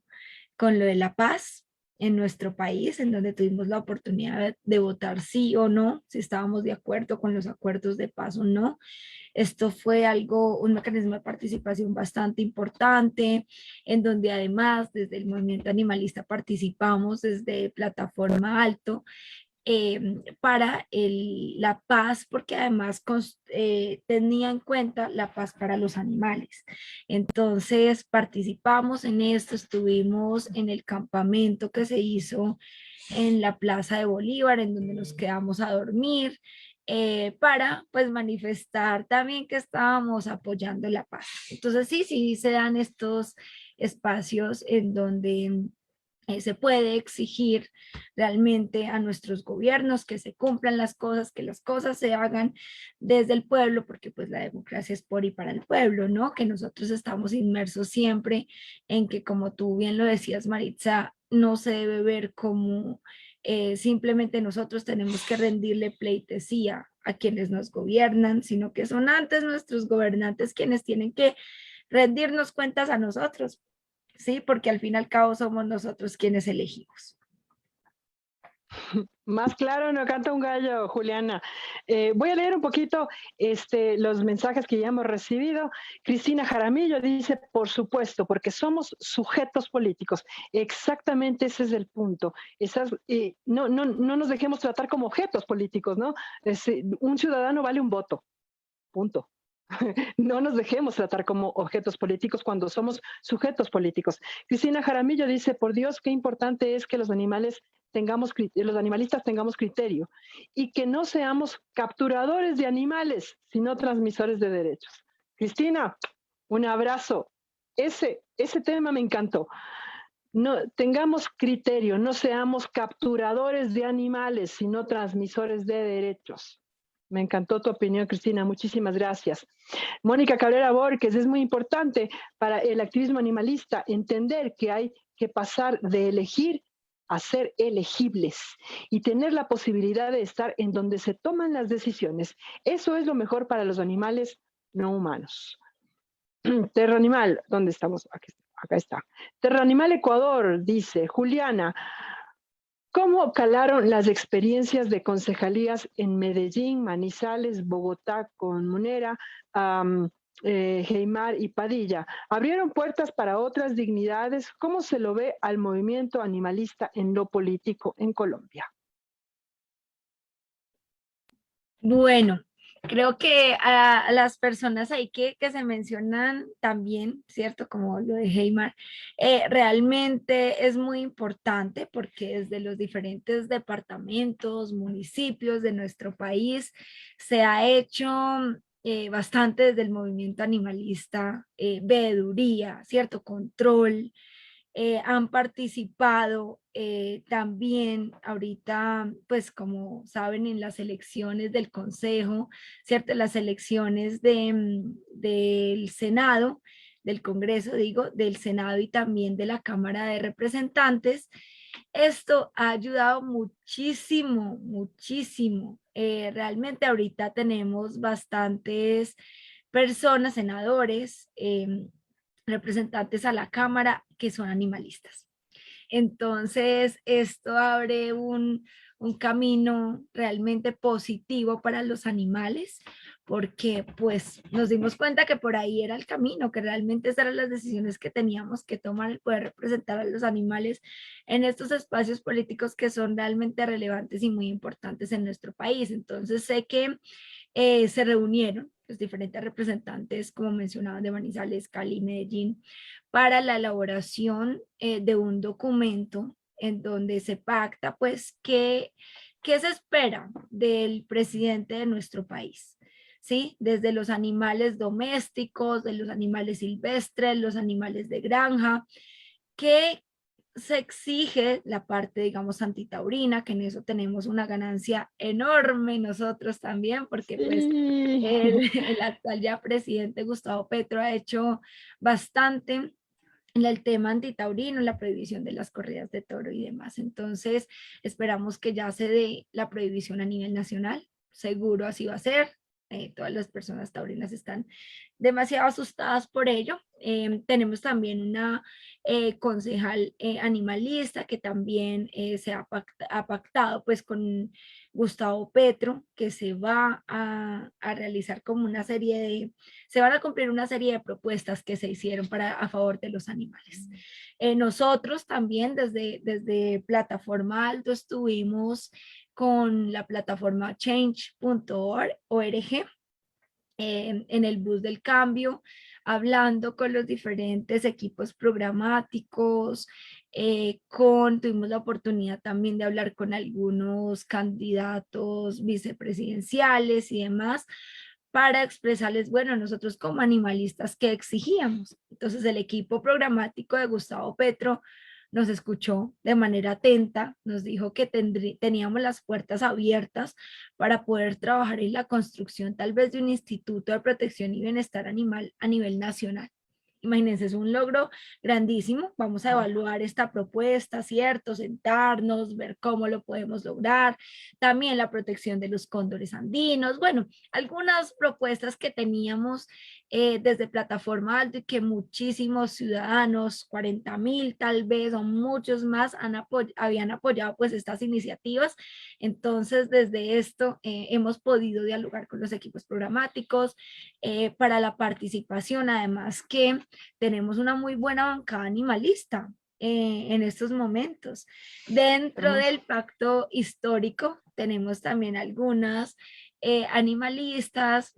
con lo de la paz en nuestro país, en donde tuvimos la oportunidad de votar sí o no, si estábamos de acuerdo con los acuerdos de paz o no. Esto fue algo, un mecanismo de participación bastante importante, en donde además desde el movimiento animalista participamos desde Plataforma Alto para la paz, porque además tenía en cuenta la paz para los animales. Entonces participamos en esto, estuvimos en el campamento que se hizo en la Plaza de Bolívar, en donde nos quedamos a dormir. Para pues manifestar también que estábamos apoyando la paz. Entonces sí se dan estos espacios en donde se puede exigir realmente a nuestros gobiernos que se cumplan las cosas, que las cosas se hagan desde el pueblo, porque pues la democracia es por y para el pueblo, ¿no? Que nosotros estamos inmersos siempre en que, como tú bien lo decías, Maritza, no se debe ver como simplemente nosotros tenemos que rendirle pleitesía a quienes nos gobiernan, sino que son antes nuestros gobernantes quienes tienen que rendirnos cuentas a nosotros, ¿sí? Porque al fin y al cabo somos nosotros quienes elegimos. Más claro no canta un gallo, Juliana. Voy a leer un poquito los mensajes que ya hemos recibido. Cristina Jaramillo dice, por supuesto, porque somos sujetos políticos. Exactamente ese es el punto. No nos dejemos tratar como objetos políticos, ¿no? Un ciudadano vale un voto, punto. No nos dejemos tratar como objetos políticos cuando somos sujetos políticos. Cristina Jaramillo dice, por Dios, qué importante es que los animalistas tengamos criterio y que no seamos capturadores de animales, sino transmisores de derechos. Cristina, un abrazo. Ese tema me encantó. No, tengamos criterio, no seamos capturadores de animales, sino transmisores de derechos. Me encantó tu opinión, Cristina. Muchísimas gracias. Mónica Cabrera Borges, es muy importante para el activismo animalista entender que hay que pasar de elegir a ser elegibles y tener la posibilidad de estar en donde se toman las decisiones. Eso es lo mejor para los animales no humanos. Terra Animal, ¿dónde estamos? Acá está. Terra Animal Ecuador, dice Juliana, ¿cómo calaron las experiencias de concejalías en Medellín, Manizales, Bogotá, Comunera, Heimar y Padilla? ¿Abrieron puertas para otras dignidades? ¿Cómo se lo ve al movimiento animalista en lo político en Colombia? Bueno, creo que a las personas ahí que se mencionan también, ¿cierto? Como lo de Heimar, realmente es muy importante porque desde los diferentes departamentos, municipios de nuestro país se ha hecho bastante desde el movimiento animalista, veeduría, ¿cierto? Control, han participado también ahorita, pues como saben, en las elecciones del Consejo, ¿cierto? Las elecciones del Senado, del Congreso, digo, del Senado y también de la Cámara de Representantes. Esto ha ayudado muchísimo, muchísimo. Realmente ahorita tenemos bastantes personas, senadores, representantes a la Cámara que son animalistas. Entonces, esto abre un camino realmente positivo para los animales, porque pues nos dimos cuenta que por ahí era el camino, que realmente esas eran las decisiones que teníamos que tomar, el poder representar a los animales en estos espacios políticos que son realmente relevantes y muy importantes en nuestro país. Entonces, sé que se reunieron los diferentes representantes, como mencionaban, de Manizales, Cali, Medellín, para la elaboración de un documento en donde se pacta, pues, qué se espera del presidente de nuestro país, ¿sí? Desde los animales domésticos, de los animales silvestres, los animales de granja, qué se exige la parte, digamos, antitaurina, que en eso tenemos una ganancia enorme nosotros también, porque pues Sí. el actual ya presidente Gustavo Petro ha hecho bastante en el tema antitaurino, la prohibición de las corridas de toro y demás. Entonces, esperamos que ya se dé la prohibición a nivel nacional. Seguro así va a ser. Todas las personas taurinas están demasiado asustadas por ello. Tenemos también una concejal animalista que también ha pactado pues con Gustavo Petro, que se va a realizar como una serie se van a cumplir una serie de propuestas que se hicieron a favor de los animales. Nosotros también desde Plataforma Alto estuvimos con la plataforma change.org en el bus del cambio, hablando con los diferentes equipos programáticos, tuvimos la oportunidad también de hablar con algunos candidatos vicepresidenciales y demás, para expresarles, bueno, nosotros como animalistas, ¿qué exigíamos? Entonces el equipo programático de Gustavo Petro nos escuchó de manera atenta, nos dijo que teníamos las puertas abiertas para poder trabajar en la construcción tal vez de un instituto de protección y bienestar animal a nivel nacional. Imagínense, es un logro grandísimo. Vamos a evaluar esta propuesta, ¿cierto? Sentarnos, ver cómo lo podemos lograr. También la protección de los cóndores andinos. Bueno, algunas propuestas que teníamos desde Plataforma Alto y que muchísimos ciudadanos, 40,000 tal vez o muchos más, habían apoyado pues estas iniciativas. Entonces, desde esto hemos podido dialogar con los equipos programáticos para la participación, además que tenemos una muy buena bancada animalista en estos momentos. Dentro del pacto histórico tenemos también algunas animalistas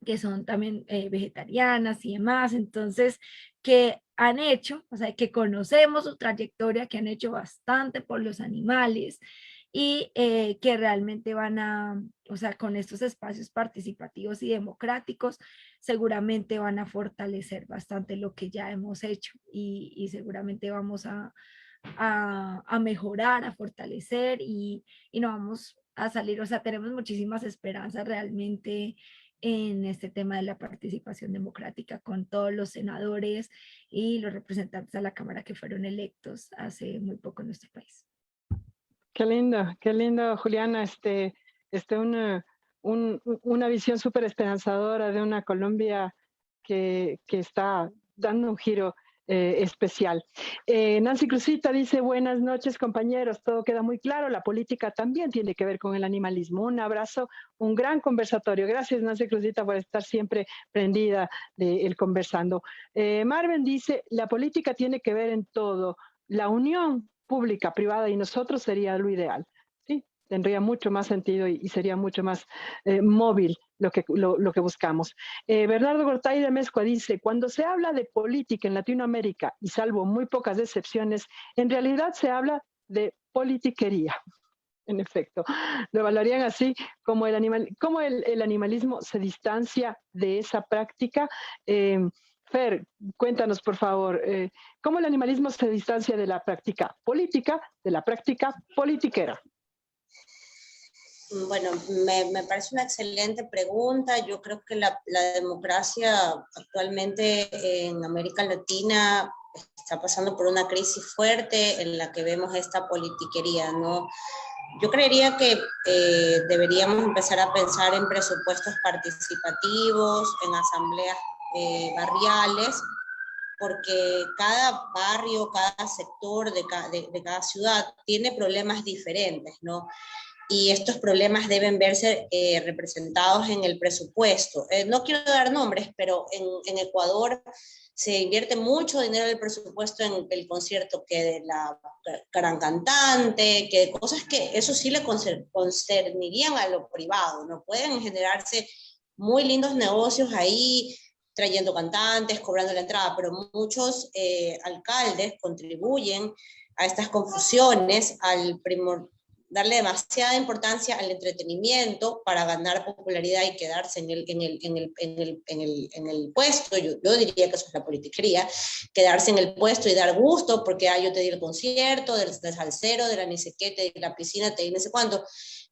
que son también vegetarianas y demás, entonces que han hecho, o sea, que conocemos su trayectoria, que han hecho bastante por los animales y que realmente van o sea, con estos espacios participativos y democráticos, seguramente van a fortalecer bastante lo que ya hemos hecho y seguramente vamos a mejorar, a fortalecer y no vamos a salir, o sea, tenemos muchísimas esperanzas realmente en este tema de la participación democrática con todos los senadores y los representantes a la Cámara que fueron electos hace muy poco en nuestro país. Qué lindo, Juliana, una visión súper esperanzadora de una Colombia que está dando un giro especial. Nancy Cruzita dice, buenas noches compañeros, todo queda muy claro, la política también tiene que ver con el animalismo. Un abrazo, un gran conversatorio. Gracias Nancy Cruzita por estar siempre prendida del conversando. Marvin dice, la política tiene que ver en todo, la unión pública, privada y nosotros sería lo ideal. Sí, tendría mucho más sentido y sería mucho más móvil lo que buscamos. Bernardo Gortay de Mezcua dice, cuando se habla de política en Latinoamérica, y salvo muy pocas excepciones, en realidad se habla de politiquería. En efecto, lo evaluarían así como el animalismo se distancia de esa práctica. Fer, cuéntanos, por favor, ¿cómo el animalismo se distancia de la práctica política, de la práctica politiquera? Bueno, me parece una excelente pregunta. Yo creo que la democracia actualmente en América Latina está pasando por una crisis fuerte en la que vemos esta politiquería, ¿no? Yo creería que deberíamos empezar a pensar en presupuestos participativos, en asambleas barriales, porque cada barrio, cada sector de cada ciudad tiene problemas diferentes, ¿no? Y estos problemas deben verse representados en el presupuesto. No quiero dar nombres, pero en Ecuador se invierte mucho dinero en el presupuesto en el concierto que de la gran cantante, que de cosas que eso sí le concernirían a lo privado, ¿no? Pueden generarse muy lindos negocios ahí, trayendo cantantes, cobrando la entrada, pero muchos alcaldes contribuyen a estas confusiones, darle demasiada importancia al entretenimiento para ganar popularidad y quedarse en el puesto. Yo diría que eso es la politiquería, quedarse en el puesto y dar gusto porque yo te di el concierto, del salsero, de la ni sé qué, te di la piscina, te di no sé cuánto.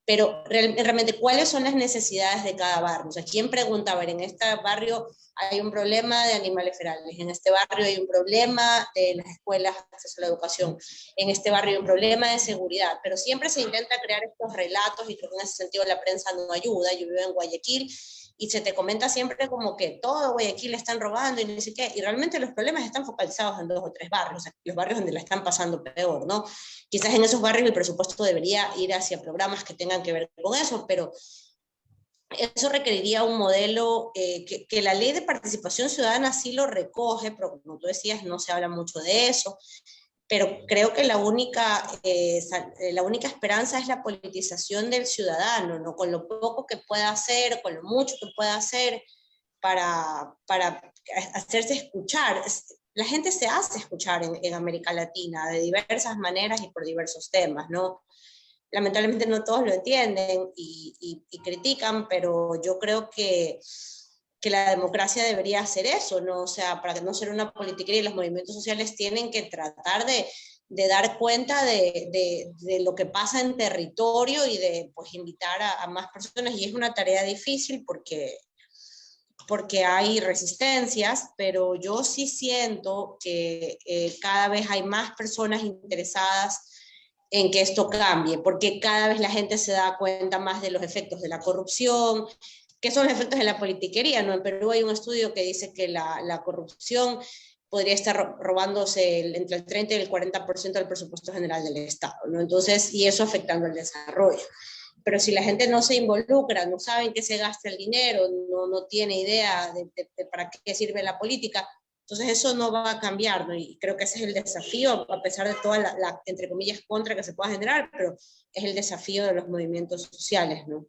Pero realmente, ¿cuáles son las necesidades de cada barrio? O sea, ¿quién pregunta? A ver, en este barrio hay un problema de animales ferales, en este barrio hay un problema de las escuelas, acceso a la educación, en este barrio hay un problema de seguridad, pero siempre se intenta crear estos relatos y creo que en ese sentido la prensa no ayuda. Yo vivo en Guayaquil y se te comenta siempre como que todo Guayaquil le están robando y no sé qué, y realmente los problemas están focalizados en 2 o 3 barrios, o sea, los barrios donde la están pasando peor, ¿no? Quizás en esos barrios el presupuesto debería ir hacia programas que tengan que ver con eso, pero eso requeriría un modelo que la ley de participación ciudadana sí lo recoge, pero como tú decías, no se habla mucho de eso, pero creo que la única esperanza es la politización del ciudadano, ¿no? Con lo poco que pueda hacer, con lo mucho que pueda hacer para hacerse escuchar. La gente se hace escuchar en América Latina de diversas maneras y por diversos temas, ¿no? Lamentablemente no todos lo entienden y critican, pero yo creo que la democracia debería hacer eso, ¿no? O sea, para que no ser una politiquería, los movimientos sociales tienen que tratar de dar cuenta de lo que pasa en territorio y de pues, invitar a más personas, y es una tarea difícil porque hay resistencias, pero yo sí siento que cada vez hay más personas interesadas en que esto cambie, porque cada vez la gente se da cuenta más de los efectos de la corrupción, que son los efectos de la politiquería, ¿no? En Perú hay un estudio que dice que la corrupción podría estar robándose entre el 30 y el 40% del presupuesto general del Estado, ¿no? Entonces, y eso afectando el desarrollo. Pero si la gente no se involucra, no sabe en qué se gasta el dinero, no tiene idea de para qué sirve la política, entonces eso no va a cambiar, ¿no? Y creo que ese es el desafío, a pesar de toda entre comillas, contra que se pueda generar, pero es el desafío de los movimientos sociales, ¿no?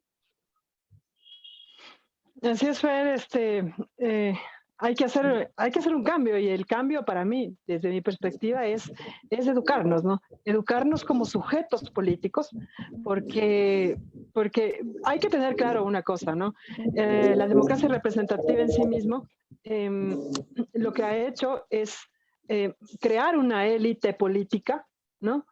Así es, Fer, hay que hacer un cambio, y el cambio para mí, desde mi perspectiva, es educarnos, ¿no? Educarnos como sujetos políticos, porque hay que tener claro una cosa, ¿no? La democracia representativa en sí mismo lo que ha hecho es crear una élite política, ¿no?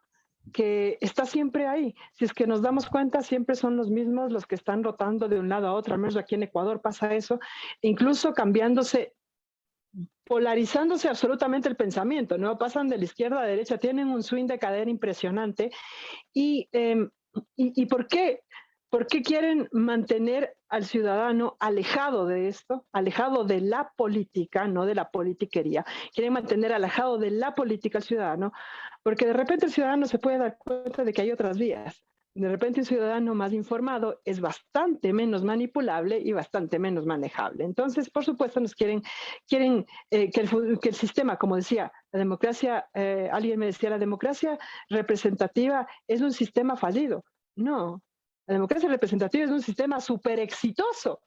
Que está siempre ahí. Si es que nos damos cuenta, siempre son los mismos los que están rotando de un lado a otro. Al menos aquí en Ecuador pasa eso, incluso cambiándose, polarizándose absolutamente el pensamiento, ¿no? Pasan de la izquierda a la derecha, tienen un swing de cadera impresionante. ¿Y por qué? ¿Por qué quieren mantener al ciudadano alejado de esto, alejado de la política, no de la politiquería? Quieren mantener alejado de la política al ciudadano, porque de repente el ciudadano se puede dar cuenta de que hay otras vías. De repente un ciudadano más informado es bastante menos manipulable y bastante menos manejable. Entonces, por supuesto, quieren que el sistema, como decía, la democracia, alguien me decía, la democracia representativa es un sistema fallido. No, la democracia representativa es un sistema súper exitoso,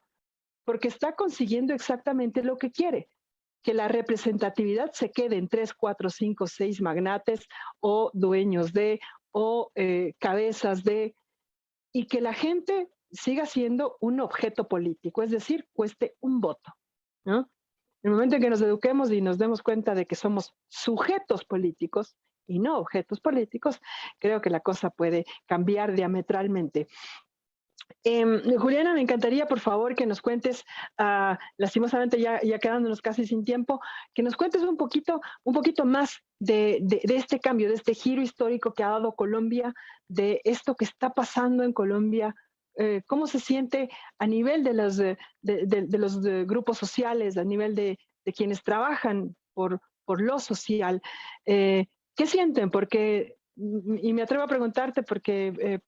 porque está consiguiendo exactamente lo que quiere, que la representatividad se quede en 3, 4, 5, 6 magnates o dueños o cabezas y que la gente siga siendo un objeto político, es decir, cueste un voto, ¿no? el momento en que nos eduquemos y nos demos cuenta de que somos sujetos políticos y no objetos políticos, creo que la cosa puede cambiar diametralmente. Juliana, me encantaría, por favor, que nos cuentes, lastimosamente ya quedándonos casi sin tiempo, que nos cuentes un poquito más de este cambio, de este giro histórico que ha dado Colombia, de esto que está pasando en Colombia. ¿Cómo se siente a nivel de los grupos sociales, a nivel de quienes trabajan por lo social? ¿Qué sienten? Porque, y me atrevo a preguntarte porque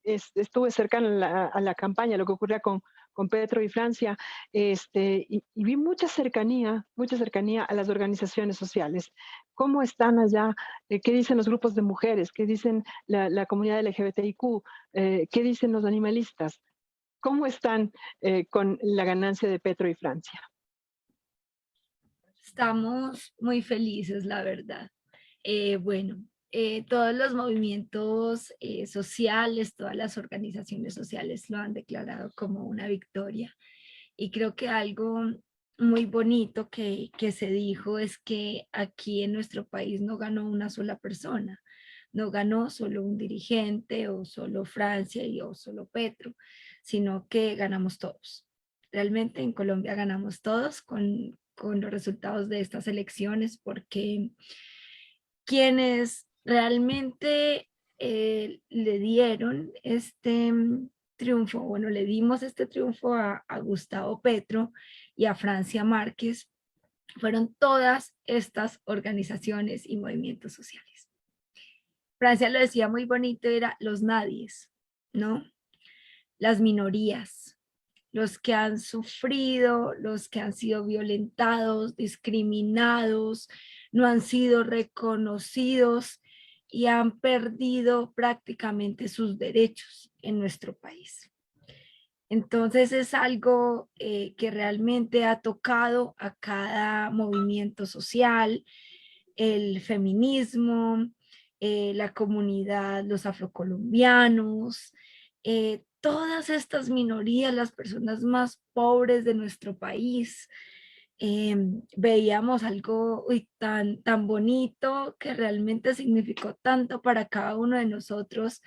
estuve cercana a la campaña, lo que ocurría con Petro y Francia, y vi mucha cercanía a las organizaciones sociales. ¿Cómo están allá? ¿Qué dicen los grupos de mujeres? ¿Qué dicen la comunidad LGBTIQ? ¿Qué dicen los animalistas? ¿Cómo están con la ganancia de Petro y Francia? Estamos muy felices, la verdad. Bueno, todos los movimientos sociales, todas las organizaciones sociales lo han declarado como una victoria. Y creo que algo muy bonito que se dijo es que aquí en nuestro país no ganó una sola persona, no ganó solo un dirigente o solo Francia o solo Petro, sino que ganamos todos. Realmente en Colombia ganamos todos con los resultados de estas elecciones, porque quienes realmente le dieron este triunfo, bueno, le dimos este triunfo a Gustavo Petro y a Francia Márquez, fueron todas estas organizaciones y movimientos sociales. Francia lo decía muy bonito, era los nadies, ¿no? Las minorías, los que han sufrido, los que han sido violentados, discriminados, no han sido reconocidos y han perdido prácticamente sus derechos en nuestro país. Entonces es algo que realmente ha tocado a cada movimiento social, el feminismo, la comunidad, los afrocolombianos, todas estas minorías, las personas más pobres de nuestro país. Veíamos algo tan bonito que realmente significó tanto para cada uno de nosotros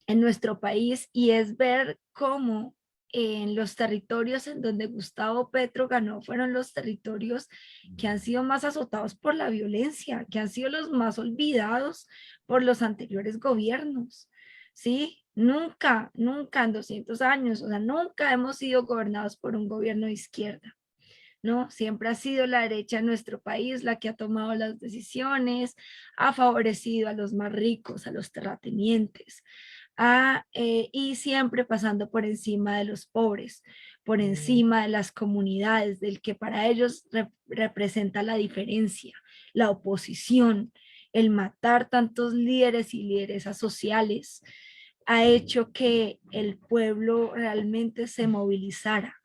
en nuestro país, y es ver cómo en los territorios en donde Gustavo Petro ganó fueron los territorios que han sido más azotados por la violencia, que han sido los más olvidados por los anteriores gobiernos, ¿sí? Nunca en 200 años, o sea, nunca hemos sido gobernados por un gobierno de izquierda, ¿no? Siempre ha sido la derecha en nuestro país la que ha tomado las decisiones, ha favorecido a los más ricos, a los terratenientes, y siempre pasando por encima de los pobres, por encima de las comunidades, del que para ellos representa la diferencia, la oposición, el matar tantos líderes y lideresas sociales, ha hecho que el pueblo realmente se movilizara.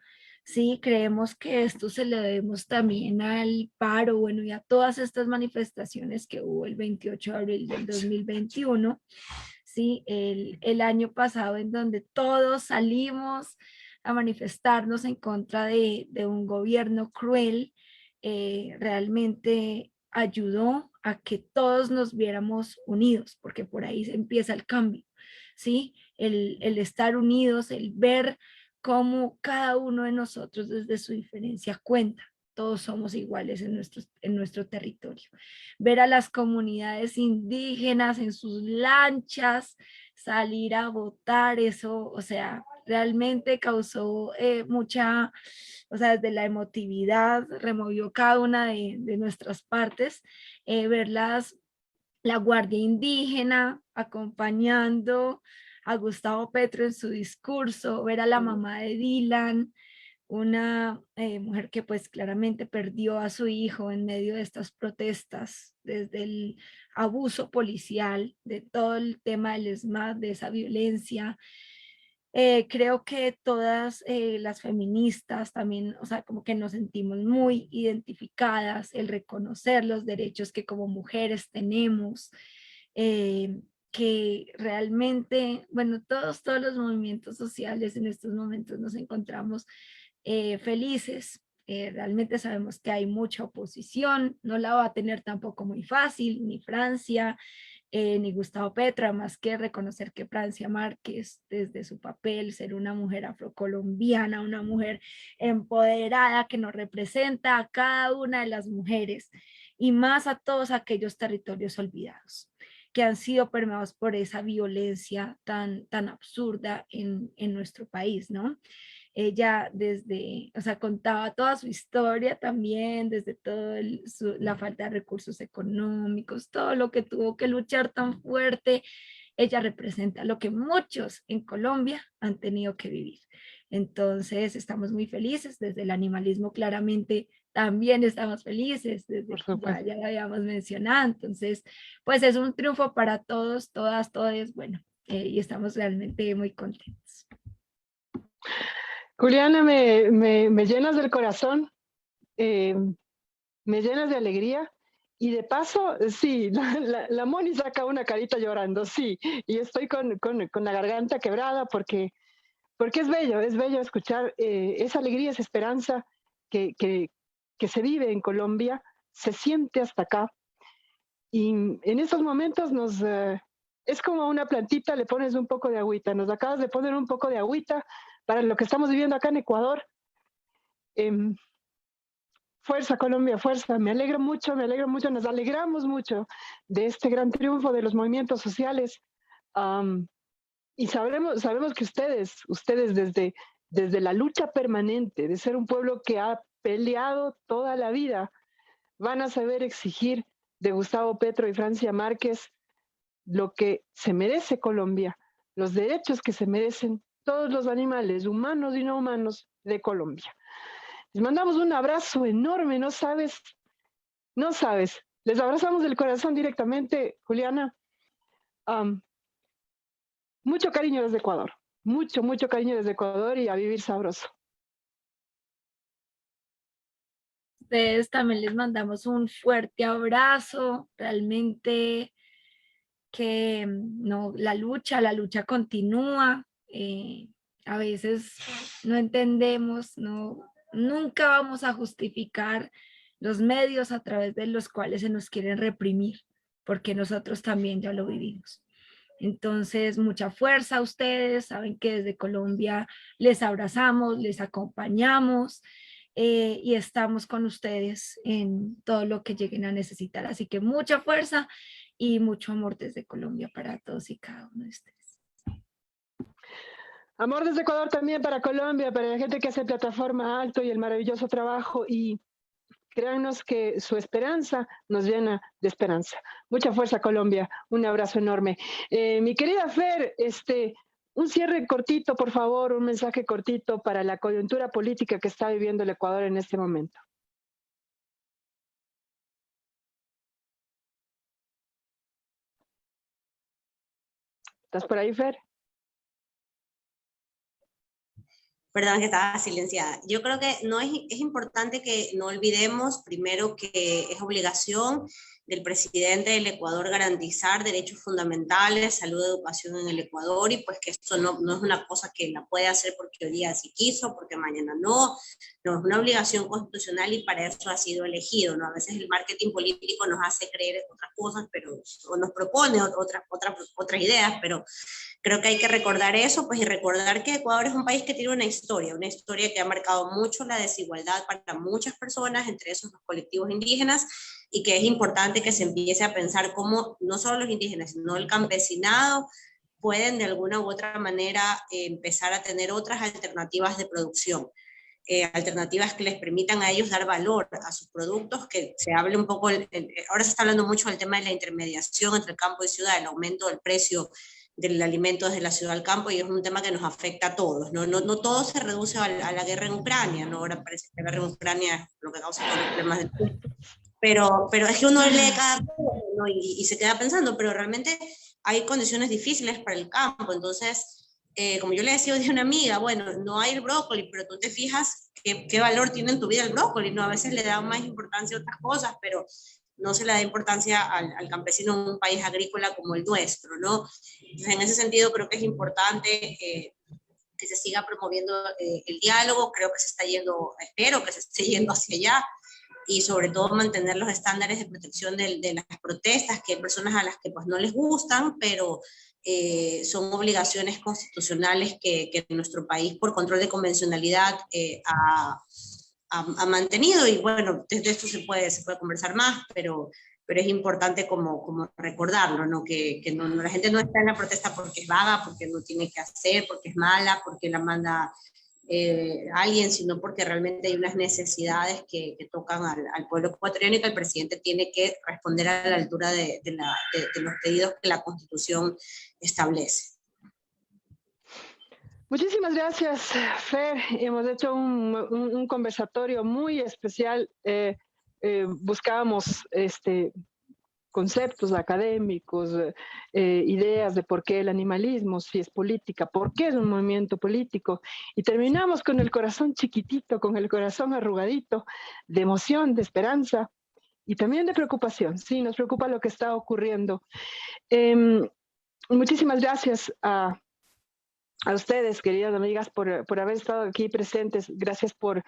Sí, creemos que esto se le debemos también al paro, bueno, y a todas estas manifestaciones que hubo el 28 de abril del 2021, sí, el año pasado, en donde todos salimos a manifestarnos en contra de un gobierno cruel. Realmente ayudó a que todos nos viéramos unidos, porque por ahí se empieza el cambio, ¿sí? El estar unidos, el ver cómo cada uno de nosotros desde su diferencia cuenta. Todos somos iguales en nuestro territorio. Ver a las comunidades indígenas en sus lanchas, salir a votar, eso, o sea, realmente causó mucha, o sea, desde la emotividad, removió cada una de nuestras partes, verlas, la Guardia Indígena acompañando a Gustavo Petro en su discurso, ver a la mamá de Dylan, una mujer que pues claramente perdió a su hijo en medio de estas protestas, desde el abuso policial, de todo el tema del ESMAD, de esa violencia. Creo que todas las feministas también, o sea, como que nos sentimos muy identificadas, el reconocer los derechos que como mujeres tenemos, que realmente, bueno, todos los movimientos sociales en estos momentos nos encontramos felices, realmente sabemos que hay mucha oposición, no la va a tener tampoco muy fácil, ni Francia, ni Gustavo Petro, más que reconocer que Francia Márquez, desde su papel, ser una mujer afrocolombiana, una mujer empoderada que nos representa a cada una de las mujeres y más a todos aquellos territorios olvidados que han sido permeados por esa violencia tan absurda en nuestro país, ¿no? Ella desde, o sea, contaba toda su historia también, desde toda la falta de recursos económicos, todo lo que tuvo que luchar tan fuerte. Ella representa lo que muchos en Colombia han tenido que vivir. Entonces, estamos muy felices, desde el animalismo claramente también estamos felices, desde ya lo habíamos mencionado. Entonces, pues es un triunfo para todos, todas, todos, bueno, y estamos realmente muy contentos. Juliana, me llenas del corazón, me llenas de alegría. Y de paso, sí, la Moni saca una carita llorando, sí, y estoy con la garganta quebrada porque es bello escuchar esa alegría, esa esperanza que se vive en Colombia, se siente hasta acá. Y en estos momentos es como una plantita, le pones un poco de agüita, nos acabas de poner un poco de agüita para lo que estamos viviendo acá en Ecuador. Fuerza Colombia, fuerza, me alegro mucho, nos alegramos mucho de este gran triunfo de los movimientos sociales. Y sabemos que ustedes desde la lucha permanente de ser un pueblo que ha peleado toda la vida, van a saber exigir de Gustavo Petro y Francia Márquez lo que se merece Colombia, los derechos que se merecen todos los animales, humanos y no humanos, de Colombia. Les mandamos un abrazo enorme, no sabes. Les abrazamos del corazón directamente, Juliana. Mucho cariño desde Ecuador, mucho cariño desde Ecuador y a vivir sabroso. Ustedes también les mandamos un fuerte abrazo, realmente que no, la lucha continúa, a veces no entendemos, nunca vamos a justificar los medios a través de los cuales se nos quieren reprimir, porque nosotros también ya lo vivimos. Entonces, mucha fuerza a ustedes, saben que desde Colombia les abrazamos, les acompañamos y estamos con ustedes en todo lo que lleguen a necesitar. Así que mucha fuerza y mucho amor desde Colombia para todos y cada uno de ustedes. Amor desde Ecuador también para Colombia, para la gente que hace Plataforma Alto y el maravilloso trabajo, y créanos que su esperanza nos llena de esperanza. Mucha fuerza, Colombia. Un abrazo enorme. Mi querida Fer, un cierre cortito, por favor, un mensaje cortito para la coyuntura política que está viviendo el Ecuador en este momento. ¿Estás por ahí, Fer? Perdón que estaba silenciada. Yo creo que es importante que no olvidemos, primero, que es obligación del presidente del Ecuador garantizar derechos fundamentales, salud, educación en el Ecuador, y pues que esto no es una cosa que la puede hacer porque hoy día sí quiso, porque mañana no es una obligación constitucional y para eso ha sido elegido, ¿no? A veces el marketing político nos hace creer otras cosas, o nos propone otras ideas, pero creo que hay que recordar eso, pues, y recordar que Ecuador es un país que tiene una historia que ha marcado mucho la desigualdad para muchas personas, entre esos los colectivos indígenas, y que es importante que se empiece a pensar cómo no solo los indígenas, sino el campesinado pueden de alguna u otra manera empezar a tener otras alternativas de producción. Alternativas que les permitan a ellos dar valor a sus productos, que se hable un poco, ahora se está hablando mucho del tema de la intermediación entre el campo y ciudad, el aumento del precio del alimento desde la ciudad al campo, y es un tema que nos afecta a todos, no todo se reduce a la guerra en Ucrania, ¿no? Ahora parece que la guerra en Ucrania es lo que causa todos los problemas del mundo, pero es que uno lee cada cosa, ¿no? y se queda pensando, pero realmente hay condiciones difíciles para el campo, entonces como yo le decía hoy a una amiga, bueno, no hay el brócoli, pero tú te fijas qué valor tiene en tu vida el brócoli, ¿no? A veces le da más importancia a otras cosas, pero no se le da importancia al campesino en un país agrícola como el nuestro, ¿no? Entonces, en ese sentido creo que es importante que se siga promoviendo el diálogo, creo que se está yendo, espero que se esté yendo hacia allá, y sobre todo mantener los estándares de protección de las protestas, que hay personas a las que pues no les gustan, pero son obligaciones constitucionales que nuestro país por control de convencionalidad ha mantenido, y bueno, desde esto se puede conversar más, pero es importante como recordarlo, ¿no? Que no, la gente no está en la protesta porque es vaga, porque no tiene que hacer, porque es mala, porque la manda alguien, sino porque realmente hay unas necesidades que tocan al pueblo ecuatoriano, y que el presidente tiene que responder a la altura de los pedidos que la Constitución establece. Muchísimas gracias, Fer. Hemos hecho un conversatorio muy especial. Buscábamos conceptos académicos, ideas de por qué el animalismo, si es política, por qué es un movimiento político, y terminamos con el corazón chiquitito, con el corazón arrugadito, de emoción, de esperanza y también de preocupación. Sí, nos preocupa lo que está ocurriendo. Muchísimas gracias a ustedes, queridas amigas, por haber estado aquí presentes. Gracias por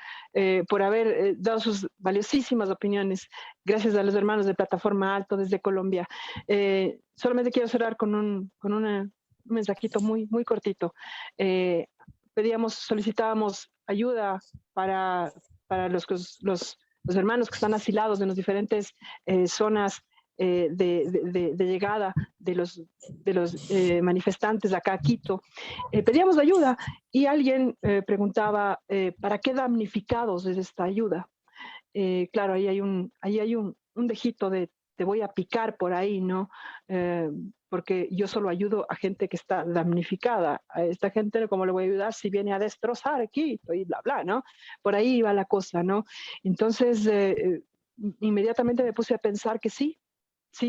haber dado sus valiosísimas opiniones. Gracias a los hermanos de Plataforma Alto desde Colombia. Solamente quiero cerrar con un mensajito muy, muy cortito. Solicitábamos ayuda para los hermanos que están asilados en las diferentes zonas de llegada de los manifestantes acá a Quito. Pedíamos ayuda y alguien preguntaba ¿para qué damnificados es esta ayuda? Claro, ahí hay un dejito de te voy a picar por ahí, ¿no? Porque yo solo ayudo a gente que está damnificada. A esta gente, ¿cómo le voy a ayudar si viene a destrozar Quito y bla, bla, ¿no? Por ahí va la cosa, ¿no? Entonces, inmediatamente me puse a pensar que sí,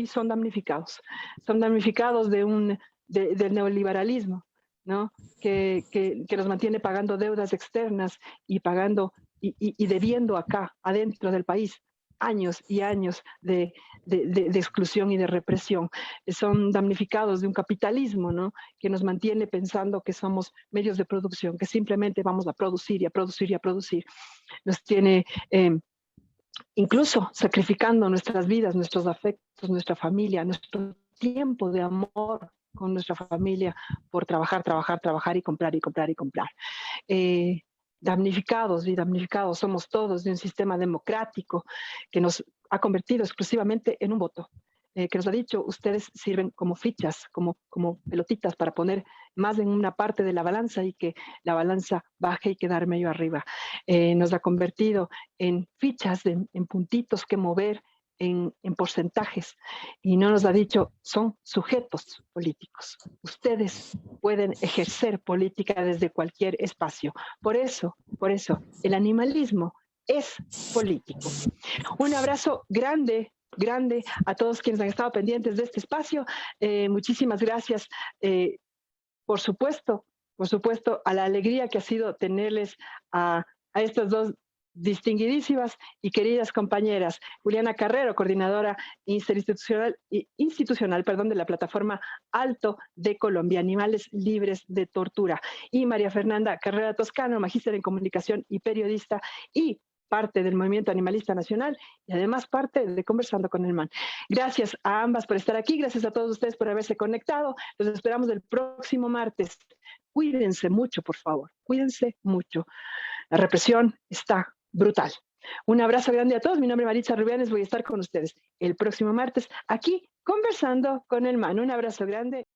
son damnificados. Son damnificados del neoliberalismo, ¿no? Que los mantiene pagando deudas externas y pagando y debiendo acá, adentro del país, años y años de exclusión y de represión. Son damnificados de un capitalismo, ¿no? Que nos mantiene pensando que somos medios de producción, que simplemente vamos a producir y a producir y a producir. Nos tiene incluso sacrificando nuestras vidas, nuestros afectos, nuestra familia, nuestro tiempo de amor con nuestra familia por trabajar, trabajar, trabajar y comprar y comprar y comprar. Damnificados y damnificados somos todos de un sistema democrático que nos ha convertido exclusivamente en un voto. Que nos ha dicho, ustedes sirven como fichas, como pelotitas para poner más en una parte de la balanza y que la balanza baje y quedar medio arriba. Nos ha convertido en fichas, en puntitos que mover, en porcentajes, y no nos ha dicho, son sujetos políticos. Ustedes pueden ejercer política desde cualquier espacio. Por eso, el animalismo es político. Un abrazo grande a todos quienes han estado pendientes de este espacio. Muchísimas gracias, por supuesto, a la alegría que ha sido tenerles a estas dos distinguidísimas y queridas compañeras, Juliana Carrero, coordinadora institucional de la Plataforma Alto de Colombia, Animales Libres de Tortura, y María Fernanda Carrera Toscano, magíster en comunicación y periodista, y parte del Movimiento Animalista Nacional y además parte de Conversando con el MAN. Gracias a ambas por estar aquí, gracias a todos ustedes por haberse conectado. Los esperamos el próximo martes. Cuídense mucho, por favor, cuídense mucho. La represión está brutal. Un abrazo grande a todos. Mi nombre es Maritza Rubianes, voy a estar con ustedes el próximo martes aquí Conversando con el MAN. Un abrazo grande.